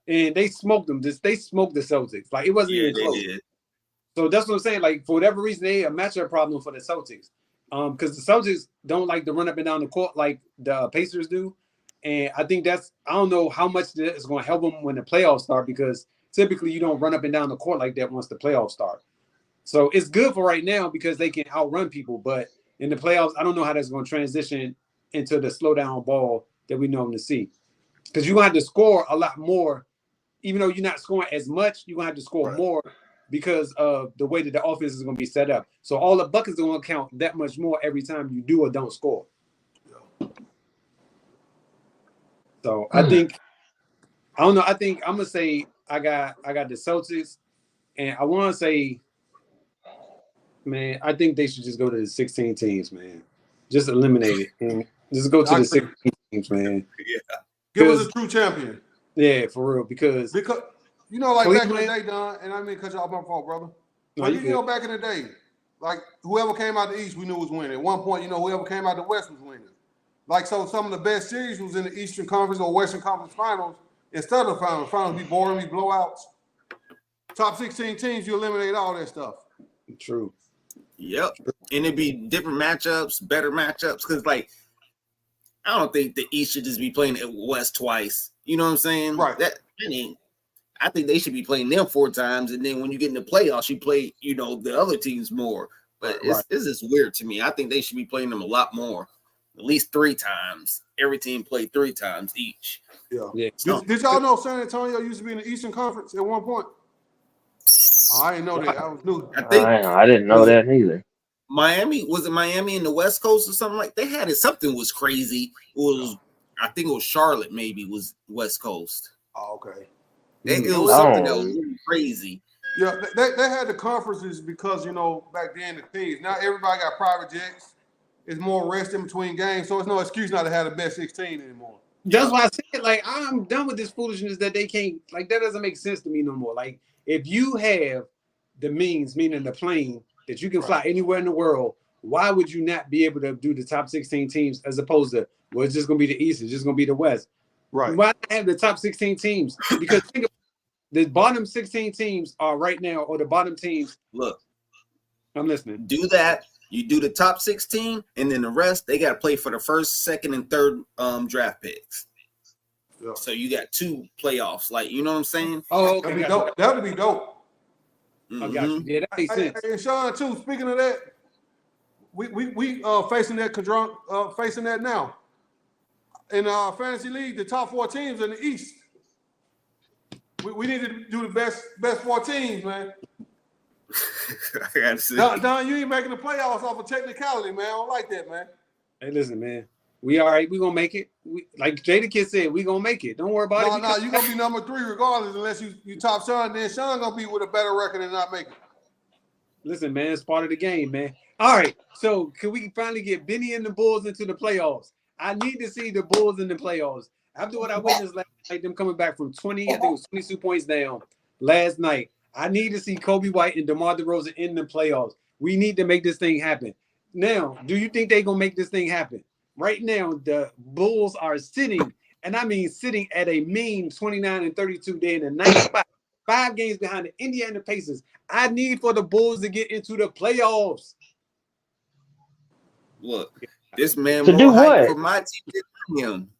And they smoked them. They smoked the Celtics. Like, it wasn't even close. Did. So that's what I'm saying. Like, for whatever reason, they a matchup problem for the Celtics. Because the Celtics don't like to run up and down the court like the Pacers do. And I think I don't know how much that is going to help them when the playoffs start, because typically you don't run up and down the court like that once the playoffs start. So it's good for right now because they can outrun people. But in the playoffs, I don't know how that's going to transition into the slow down ball that we know them to see. Because you're going to have to score a lot more. Even though you're not scoring as much, you're going to have to score more because of the way that the offense is going to be set up. So all the buckets are going to count that much more every time you do or don't score. So I think, I don't know. I think I'm gonna say I got the Celtics, and I want to say, man, I think they should just go to the 16 teams, man. Just eliminate it and just go to the 16 teams, man. Yeah. Give us a true champion. Yeah, for real. Because you know, like Cleveland, back in the day, Don, and I mean, because y'all my fault, brother. No, But you know, back in the day, like whoever came out the East, we knew was winning. At one point, you know, whoever came out the West was winning. Like, so some of the best series was in the Eastern Conference or Western Conference Finals instead of finals. Finals be boring, be blowouts. Top 16 teams, you eliminate all that stuff. True. Yep. And it'd be different matchups, better matchups. Because, like, I don't think the East should just be playing at West twice. You know what I'm saying? Right. I think they should be playing them 4 times. And then when you get in the playoffs, you play, you know, the other teams more. But it's just weird to me. I think they should be playing them a lot more. At least 3 times. Every team played 3 times each. Yeah. Did y'all know San Antonio used to be in the Eastern Conference at one point? Oh, I didn't know that. I was new. I didn't know that either. Miami, was it Miami in the West Coast or something like? They had it. Something was crazy. I think it was Charlotte. Maybe was West Coast. Oh, okay. It was something that was really crazy. Yeah, they had the conferences because, you know, back then the teams. Now everybody got private jets. It's more rest in between games, so it's no excuse not to have the best 16 anymore. That's why I said, like, I'm done with this foolishness that they can't, like, that doesn't make sense to me no more. Like, if you have the means, meaning the plane, that you can fly anywhere in the world, why would you not be able to do the top 16 teams as opposed to, well, it's just going to be the East, it's just going to be the West? Right. Why not have the top 16 teams? Because think of the bottom 16 teams are right now, or the bottom teams. Look, I'm listening. Do that. You do the top 16, and then the rest, they got to play for the first, second, and third draft picks. Yeah. So you got 2 playoffs. Like, you know what I'm saying? Oh, okay. That would be dope. I got you. Yeah, that makes sense. And Sean, too, speaking of that, we facing that now. In our fantasy league, the top 4 teams in the East. We need to do the best 4 teams, man. I gotta see. Don, you ain't making the playoffs off of technicality, man. I don't like that, man. Hey, listen, man. We all right. We gonna make it. Like Jada Kid said, we gonna make it. Don't worry about it. No, you gonna be number 3 regardless, unless you top Sean. Then Sean gonna be with a better record and not make it. Listen, man, it's part of the game, man. All right. So can we finally get Benny and the Bulls into the playoffs? I need to see the Bulls in the playoffs. After what I witnessed last night, them coming back from 20, I think it was 22 points down last night. I need to see Kobe White and DeMar DeRozan in the playoffs. We need to make this thing happen. Now, do you think they're going to make this thing happen? Right now, the Bulls are sitting, and I mean sitting at a mean 29-32. They're in the 9th spot. 5 games behind the Indiana Pacers. I need for the Bulls to get into the playoffs. Look, this man To more do hype what? for my team than him.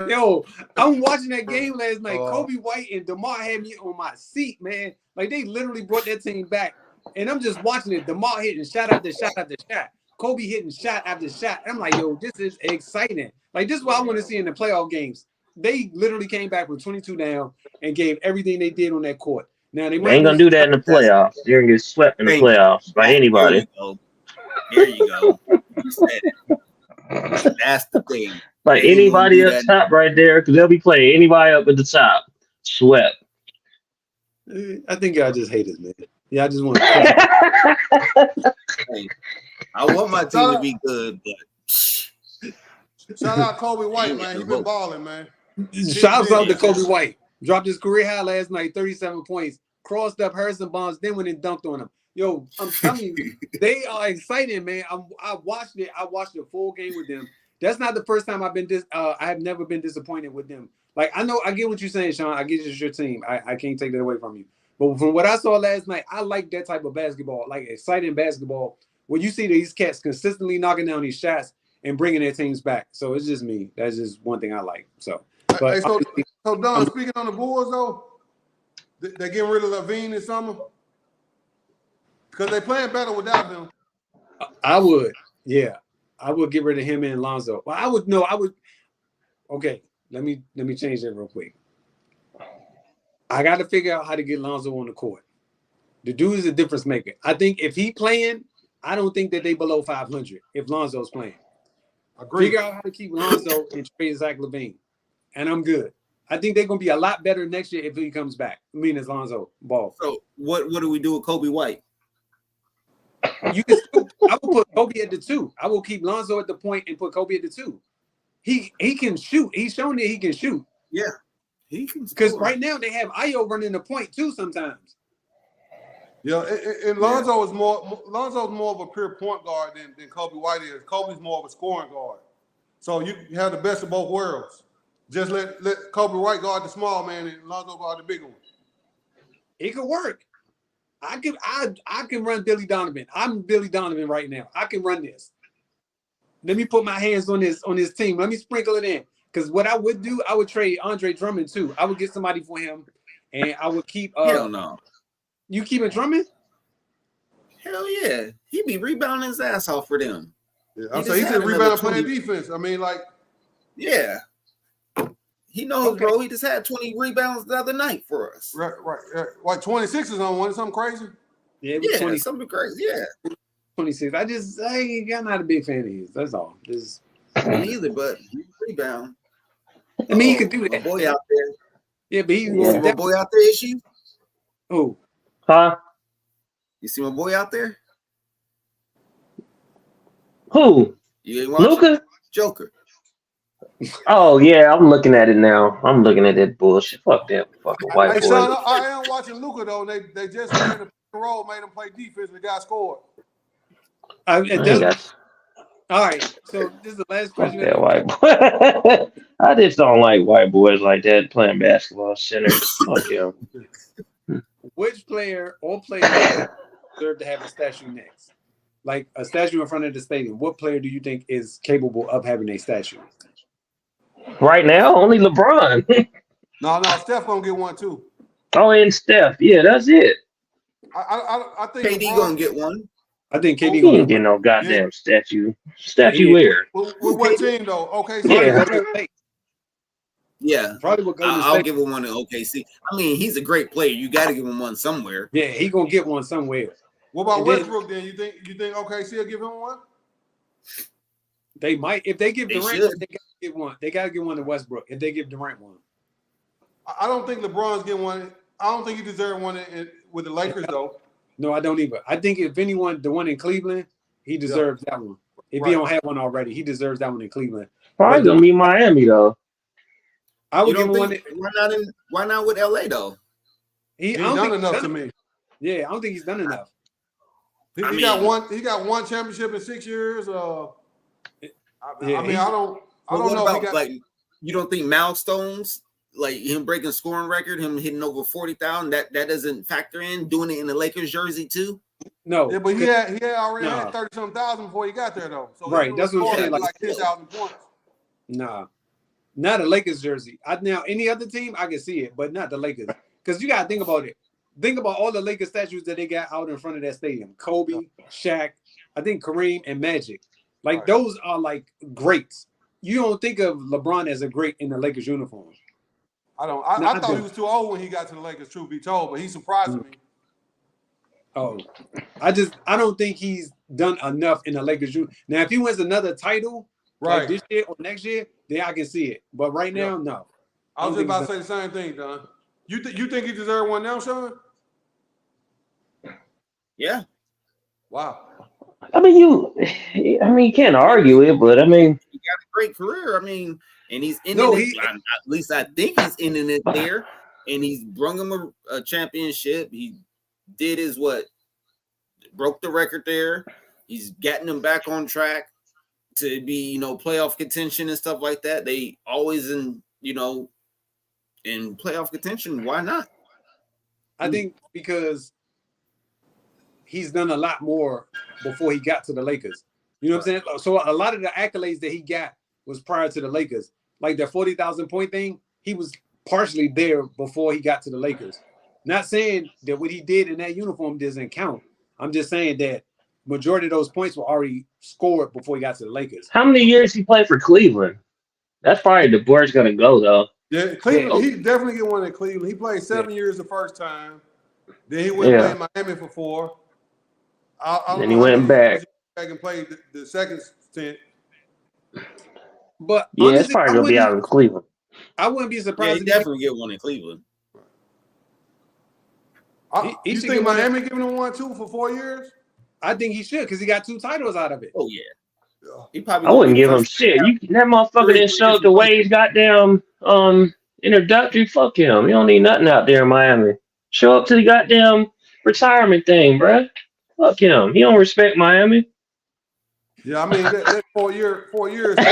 Yo, I'm watching that game last night. Oh. Kobe White and DeMar had me on my seat, man. Like, they literally brought that team back. And I'm just watching it. DeMar hitting shot after shot after shot. Kobe hitting shot after shot. I'm like, yo, this is exciting. Like, this is what I want to see in the playoff games. They literally came back with 22 down and gave everything they did on that court. Now they They ain't gonna do that in the playoffs. They're gonna get swept in the playoffs by anybody. There you go. You said it. That's the thing. Like They ain't anybody gonna do up that. top right there, because they'll be playing anybody up at the top. Swept. I think y'all just hate us, man. Yeah, I just want to. I want my team to be good, but Shout out Kobe White, man. He been balling, man. Shouts out to Kobe White. Dropped his career high last night, 37 points. Crossed up Harrison Barnes, then went and dunked on him. Yo, I'm telling you, they are exciting, man. I watched it. I watched the full game with them. That's not the first time I've been I have never been disappointed with them. Like, I know, I get what you're saying, Sean. I get it's your team. I can't take that away from you. But from what I saw last night, I like that type of basketball, like exciting basketball, where you see these cats consistently knocking down these shots and bringing their teams back. So it's just me. That's just one thing I like. So, but Hey, so Don, speaking on the Bulls though, they getting rid of Levine this summer because they playing better without him. I would, yeah, I would get rid of him and Lonzo. Well, I would. Okay, let me change that real quick. I got to figure out how to get Lonzo on the court. The dude is a difference maker. I think if he playing, I don't think that they below 500 if Lonzo's playing. Agree. Figure out how to keep Lonzo and trade Zach LaVine, and I'm good. I think they're gonna be a lot better next year if he comes back. I mean, as Lonzo Ball. so what do we do with Kobe White? You can still, I will put Kobe at the 2. I will keep Lonzo at the point and put Kobe at the 2. He can shoot. He's shown that he can shoot. Yeah, he can. Because right now they have Ayo running the point too sometimes. Yeah, and Lonzo's more of a pure point guard than Kobe White is. Kobe's more of a scoring guard. So you have the best of both worlds. Just let Kobe White guard the small man and Lonzo guard the big one. It could work. I can run Billy Donovan. I'm Billy Donovan right now. I can run this. Let me put my hands on this team. Let me sprinkle it in. Because what I would do, I would trade Andre Drummond too. I would get somebody for him, and I would keep. Hell no. You keeping Drummond? Hell yeah. He be rebounding his ass off for them. Yeah, I'm saying he's a rebounder playing defense. I mean, like, yeah. He knows, bro. He just had 20 rebounds the other night for us. right. Like 26 is on one. Something crazy. Yeah, it was 20, something crazy. Yeah. 26. I'm not a big fan of his. That's all. Me either, but he rebound. I mean, he could do My that. boy out there. Yeah, but he You see my boy out there, Issue? Oh, Huh? You see my boy out there? Who? You ain't watching? Luka? Joker. Oh yeah, I'm looking at it now. I'm looking at that bullshit. Fuck that fucking white Hey, boy. Sean, I am watching Luka though. They just ran the pick and roll, made him play defense, and the guy scored. I ain't got all right. So this is the last fuck question. that white boy. I just don't like white boys like that playing basketball center. Fuck him. Which player or players deserve to have a statue next? Like a statue in front of the stadium. What player do you think is capable of having a statue? Right now, only LeBron. No, Steph gonna get one too. Oh, and Steph. Yeah, that's it. I think KD LeBron, gonna get one. I think KD He gonna ain't getting no goddamn statue. Statue where? With what team though? Okay, so Yeah. Yeah. Probably will go to I'll State. give him one to OKC. I mean, he's a great player. You got to give him one somewhere. Yeah, he gonna get one somewhere. what about And then- Westbrook then? You think OKC will give him one? They might if they give They Durant, should. they gotta get one. They gotta give one to Westbrook if they give Durant one. I don't think LeBron's getting one. I don't think he deserves one with the Lakers though. No, I don't either. I think if anyone, the one in Cleveland, he deserves that one. If Right. he don't have one already, he deserves that one in Cleveland. Probably gonna be Miami though. I You would give don't him think one. why not with LA though? He I ain't don't done think enough he's to done, me. Yeah, I don't think he's done enough. He I got mean- one. He got one championship in 6 years. Yeah, I mean, I don't But what know about if he got. like you don't think milestones like him breaking scoring record, him hitting over 40,000. That doesn't factor in doing it in the Lakers jersey too. No, Yeah, but he had already Nah. had 30-something thousand before he got there though. So Right, that's what I'm saying, Like like- 10,000 points. nah, not a Lakers jersey. Now any other team I can see it, but not the Lakers. Because you gotta think about it. Think about all the Lakers statues that they got out in front of that stadium. Kobe, Shaq, I think Kareem and Magic. Like Right. those are like greats. You don't think of LeBron as a great in the Lakers uniform. I don't. No, I I thought he do. was too old when he got to the Lakers. Truth be told, but he surprised me. Oh, I don't think he's done enough in the Lakers. Now, if he wins another title Right. like this year or next year, then I can see it. But right now, no. I was just think about to he's say the same thing, Don. You think he deserves one now, Sean? Yeah. Wow. I mean, you can't argue it, but I mean, He got a great career. I mean, and he's in No, it. At least I think he's in it there. And he's brung him a championship. He did his broke the record there. He's getting them back on track to be, playoff contention and stuff like that. They always in playoff contention. Why not? I think because he's done a lot more before he got to the Lakers. You know what I'm saying? So a lot of the accolades that he got was prior to the Lakers. Like the 40,000 point thing, he was partially there before he got to the Lakers. Not saying that what he did in that uniform doesn't count. I'm just saying that majority of those points were already scored before he got to the Lakers. how many years he played for Cleveland? That's probably the where it's gonna go though. Yeah, Cleveland. Yeah. He definitely get one in Cleveland. He played 7 years the first time. Then he went Yeah. and played Miami for 4. I don't Then he know how went many back. years he back and played the second stint. But Yeah, it's honestly, probably gonna be out in Cleveland. I wouldn't be Yeah, surprised he if definitely get one in Cleveland. He You should think get one Miami giving him one too for 4 years? I think he should because he got 2 titles out of it. Oh yeah. Yeah. He probably I wouldn't be give him first. shit. That motherfucker didn't show up the way he's goddamn introductory. Fuck him. He don't need nothing out there in Miami. Show up to the goddamn retirement thing, bruh. Fuck him. He don't respect Miami. Yeah, I mean that 4 years. I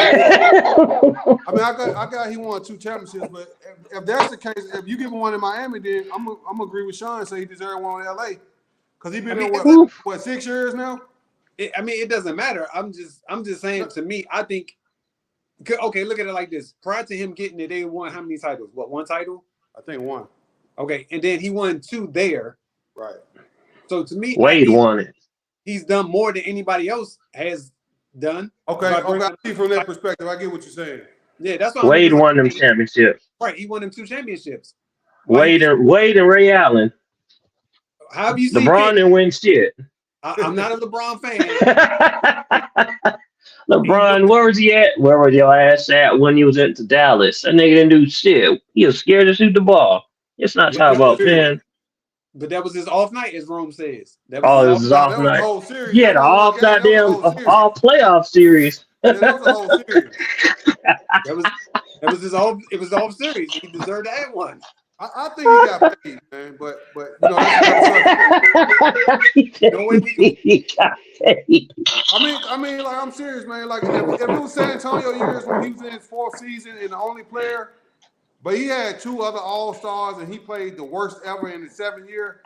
mean, I got he won 2 championships, but if that's the case, if you give him one in Miami, then I'm gonna agree with Sean and say he deserves one in LA because he been I mean, there what 6 years now. It doesn't matter. I'm just saying. To me, I think. Okay, look at it like this. Prior to him getting it, they won how many titles? What, 1 title? I think 1. Okay, and then he won 2 there. Right. So to me, Wade won it. he's done more than anybody else has done. Okay. By Okay. I bringing- see from that perspective. I get what you're saying. Yeah, that's why Wade won them championships. Right, he won them 2 championships. Wade and Ray Allen. How have you seen? LeBron didn't win shit. I'm not a LeBron fan. LeBron, where was he at? Where was your ass at when he was into Dallas? That nigga didn't do shit. He was scared to shoot the ball. It's not talking about fan. But that was his off night, as Rome says. That Oh, it his was off off That was the night. whole series. Yeah, the That all was the whole game. That was the goddamn whole series. all playoff series. Yeah, that was the whole series. That was his off. It was the off series. He deserved to have one. I think he got paid, man. But that's No way He got paid. I mean, like I'm serious, man. Like if it was San Antonio years when he was in his 4th season and the only player, but he had 2 other All-Stars and he played the worst ever in his 7th year.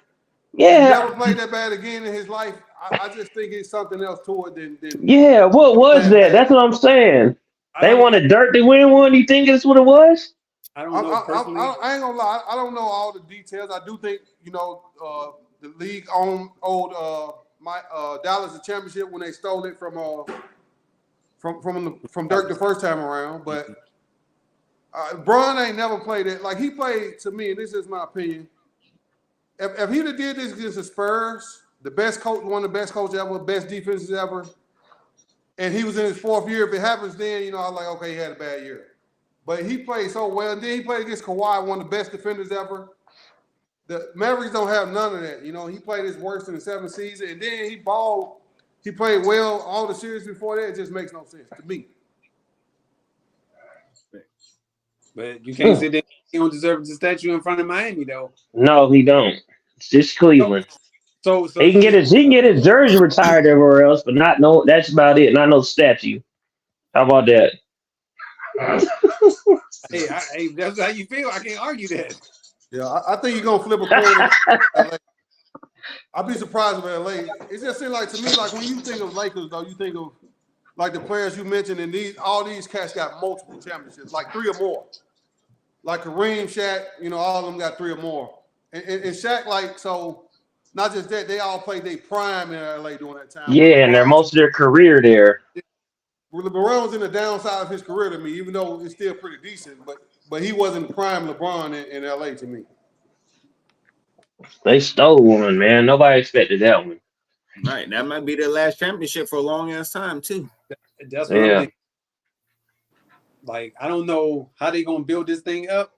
He Yeah, never played that bad again in his life. I just think it's something else to it than yeah. What was that? That's what I'm saying. They wanted Dirk to win one. You think that's what it was? I don't know personally. I ain't gonna lie. I don't know all the details. I do think the league owed Dallas a championship when they stole it from Dirk the first time around. But Bron ain't never played it. Like he played to me, and this is my opinion. If he'd have did this against the Spurs, the best coach, one of the best coaches ever, best defenses ever, and he was in his 4th year, if it happens then, I was like, okay, he had a bad year. But he played so well. And then he played against Kawhi, one of the best defenders ever. The Mavericks don't have none of that. He played his worst in the 7th season, and then he balled. He played well all the series before that. It just makes no sense to me. But you can't say that he don't deserve the statue in front of Miami, though. No, he don't. It's just Cleveland. So He can get his jersey retired everywhere else, but not no. That's about it. Not no statue. How about that? Hey, that's how you feel. I can't argue that. Yeah, I think you're gonna flip a coin. LA. I'd be surprised if LA. It just seems like to me, like when you think of Lakers, though, you think of like the players you mentioned, and all these cats got multiple championships, like 3 or more. Like Kareem, Shaq, all of them got 3 or more. And Shaq, like, so not just that, they all played their prime in LA during that time. Yeah, and they're most of their career there. LeBron was in the downside of his career to me, even though it's still pretty decent, but he wasn't prime LeBron in LA to me. They stole one, man. Nobody expected that one. Right, that might be their last championship for a long ass time too. That's what I'm thinking. Like, I don't know how they're gonna build this thing up,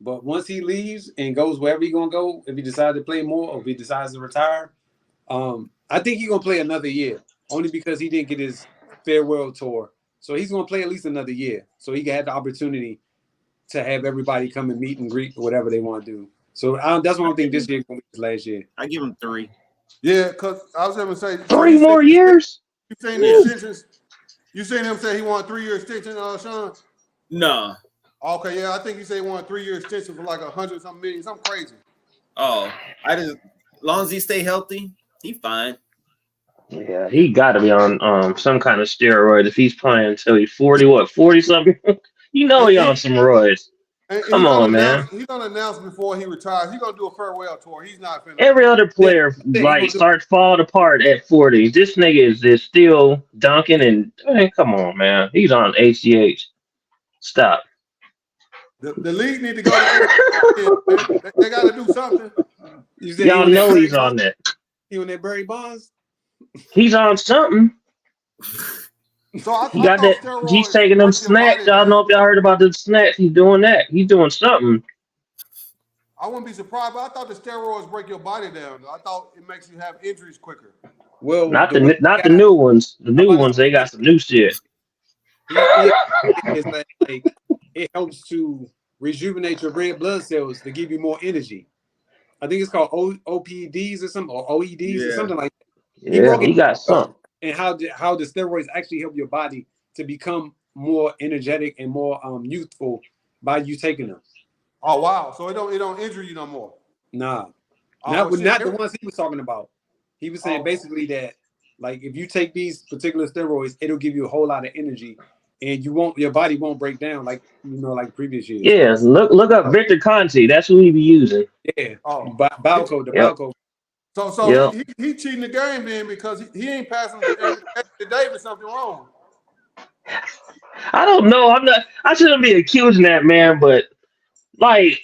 but once he leaves and goes wherever he's gonna go, if he decides to play more or if he decides to retire, I think he's gonna play another year, only because he didn't get his farewell tour. So he's gonna play at least another year, so he can have the opportunity to have everybody come and meet and greet or whatever they want to do. So that's what I think this year is gonna be his last year. I give him 3. Yeah, because I was going to say 3 more years. You saying the extensions? You saying him say he want a 3-year extension, Sean? No. Okay, yeah, I think he said he want a 3-year extension for like 100-something million, something crazy. Oh, as long as he stay healthy, he fine. Yeah, he got to be on some kind of steroid if he's playing until he's 40 something. He on some roids. Come on, man. He's gonna announce before he retires. He's gonna do a farewell tour. He's not finna. Every other player starts falling apart at 40. This nigga is still dunking and come on, man. He's on HGH. Stop. The league need to go. They got to do something. Y'all know he's on that. He on that Barry Bonds? He's on something. So he got that. He's taking them snacks. Y'all know if y'all heard about the snacks. He's doing that. He's doing something. I wouldn't be surprised, but I thought the steroids break your body down. I thought it makes you have injuries quicker. Well, not the new ones. The new ones, they got some new shit. It's like it helps to rejuvenate your red blood cells to give you more energy. I think it's called OPDs or something, or OEDs or something like that. Yeah, he got something. And how the steroids actually help your body to become more energetic and more youthful by you taking them. Oh wow! So it don't injure you no more. Nah, not the ones he was talking about. He was saying basically that like if you take these particular steroids, it'll give you a whole lot of energy, and your body won't break down like like previous years. Yeah, look up Victor Conti. That's who he be using. Yeah. Balco, the Balco. So he cheating the game then because he ain't passing to Davis something wrong. I don't know. I shouldn't be accusing that man, but like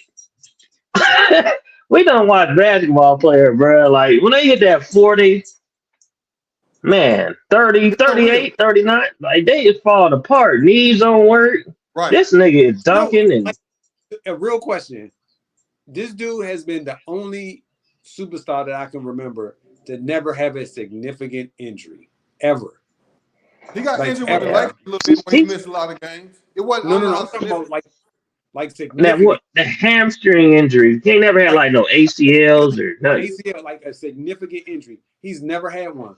we don't watch basketball player, bro. Like when they hit that 40, man, 30, 38, 39, like they just falling apart. Knees don't work. Right. This nigga is dunking and a real question. This dude has been the only superstar that I can remember to never have a significant injury ever. He got injured with the Lakers a little bit when he missed a lot of games. It wasn't. No. I'm talking about like significant. Now what? The hamstring injury. He ain't never had like no ACLs or nothing. ACL, like a significant injury. He's never had one.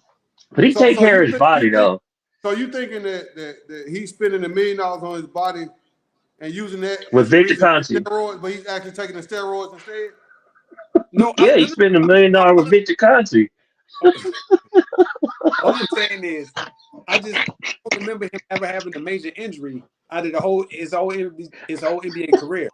But he take care of his body though. So you thinking that he's spending $1 million on his body and using that with Victor Conti, but he's actually taking the steroids instead? No, yeah, he's spending $1 million with Victor Conti. All I'm saying is, I just don't remember him ever having a major injury out of his whole NBA career.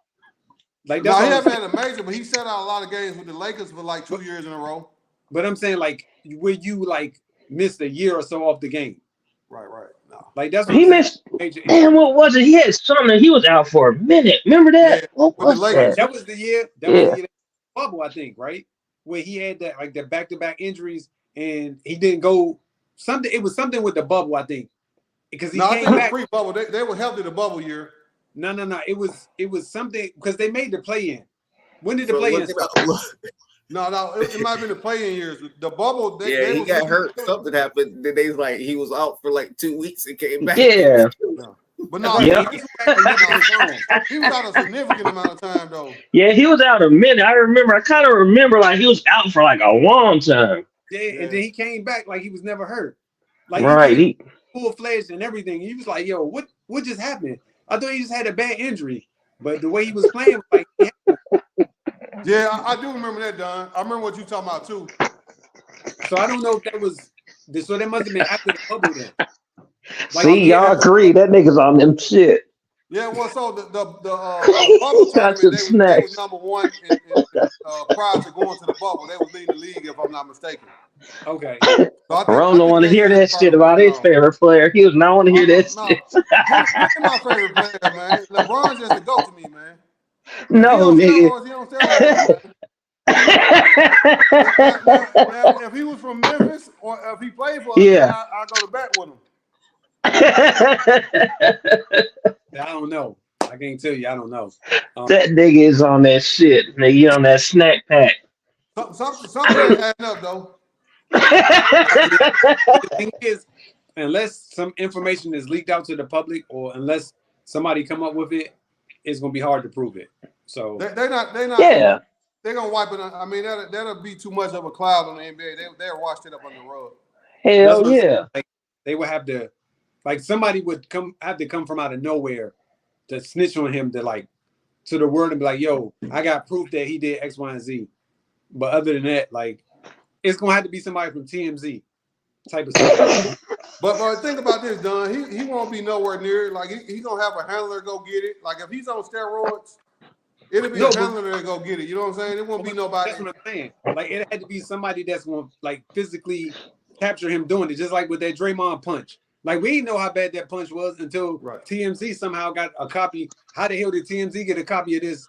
Like no, he haven't had a major, but he sat out a lot of games with the Lakers for like 2 years in a row. But I'm saying like where you like missed a year or so off the game. Right. No. Like that's what he missed. Man, what was it? He had something. He was out for a minute. Remember that? Yeah, what was that? That was the year. That was the year bubble, I think, right? Where he had that like the back-to-back injuries and he didn't go something. It was something with the bubble, I think, because he came back pre-bubble. They were healthy the bubble year. No. It was something because they made the play-in. When did the play-in start? No, it might have been the play-in years. The bubble. He got hurt. Something happened. They was like he was out for like 2 weeks and came back. Yeah. But no, he was out a significant amount of time though. Yeah, he was out a minute. I kind of remember like he was out for like a long time. Yeah, and then he came back like he was never hurt. Like right, full-fledged and everything. He was like, "Yo, what just happened? I thought he just had a bad injury." But the way he was playing, like, Yeah, I do remember that, Don. I remember what you talking about too. so I don't know if that was. So that must have been after the bubble then. Like, See, y'all agree that nigga's on them shit. Yeah, well, so the bubble Got tournament, some they snacks. was number one prior to going to the bubble. They was leading the league, if I'm not mistaken. Okay. So I Ron don't want to they hear had that shit about probably his favorite player. He does not want to hear that No, shit. He's my favorite player, man. LeBron's just the GOAT to me, man. No, nigga. He on steroids, man. Now, if he was from Memphis or if he played for us, Yeah. I'd go to bat with him. I don't know. I can't tell you. I don't know. That nigga is on that shit. Nigga, you on that snack pack. Something ain't adding up, though. The thing is, unless some information is leaked out to the public, or unless somebody come up with it, it's gonna be hard to prove it. So They're not. Yeah. They're gonna wipe it. I mean, that'll be too much of a cloud on the NBA. They'll wash it up on the rug. Hell that's what I'm yeah. saying. Like, they would have to, like, somebody would have to come from out of nowhere to snitch on him to the world and be like, yo, I got proof that he did X, Y, and Z. But other than that, like, it's gonna have to be somebody from TMZ type of stuff. But think about this, Don. He won't be nowhere near it. Like he gonna have a handler go get it. Like if he's on steroids, it'll be a handler that go get it. You know what I'm saying? It won't be nobody. That's what I'm saying. Like, it had to be somebody that's gonna, like, physically capture him doing it, just like with that Draymond punch. Like, we didn't know how bad that punch was until TMZ somehow got a copy. How the hell did TMZ get a copy of this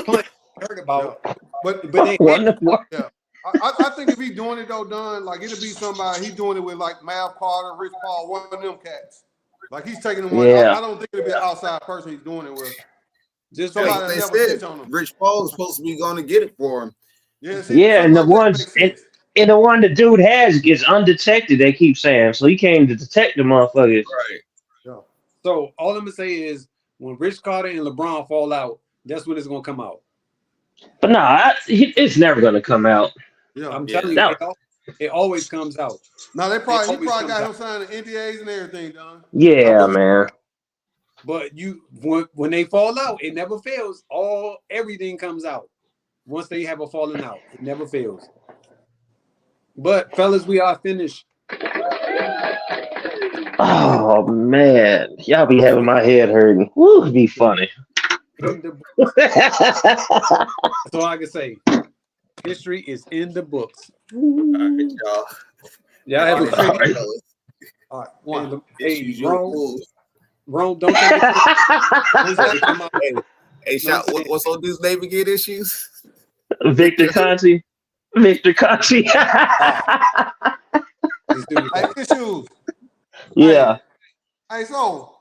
punch? I heard about, but they I think if he doing it though, Don, like it'll be somebody. He doing it with like Mav Carter, Rich Paul, one of them cats. Like he's taking them one. Yeah. I don't think it'll be an outside person he's doing it with. just Somebody Like that they never said, snitch on him. Rich Paul is supposed to be going to get it for him. Yeah, Yeah, and the something like that ones makes sense. and the one the dude has is undetected, they keep saying. So he came to detect the motherfuckers. Right. So all I'm gonna say is, when Rich Carter and LeBron fall out, that's when it's gonna come out. But nah, it's never gonna come out. Yeah. I'm telling No. you, it always comes out. Now he It probably always got comes him out. signing NDAs and everything, Don. Yeah, man. But when they fall out, it never fails. Everything comes out. Once they have a falling out, it never fails. But fellas, we are finished. Oh man, y'all be having my head hurting. Woo, it'd be funny. That's all I can say. History is in the books. All right, y'all. Yeah, I have a All great. right, fellas. All right, One. hey, Rome. Rome, don't take it. Come on. Hey, shout, what's on this name again? Issues. Victor Conti. Victor Conti. This dude- Hey, issues. Yeah. Hey, so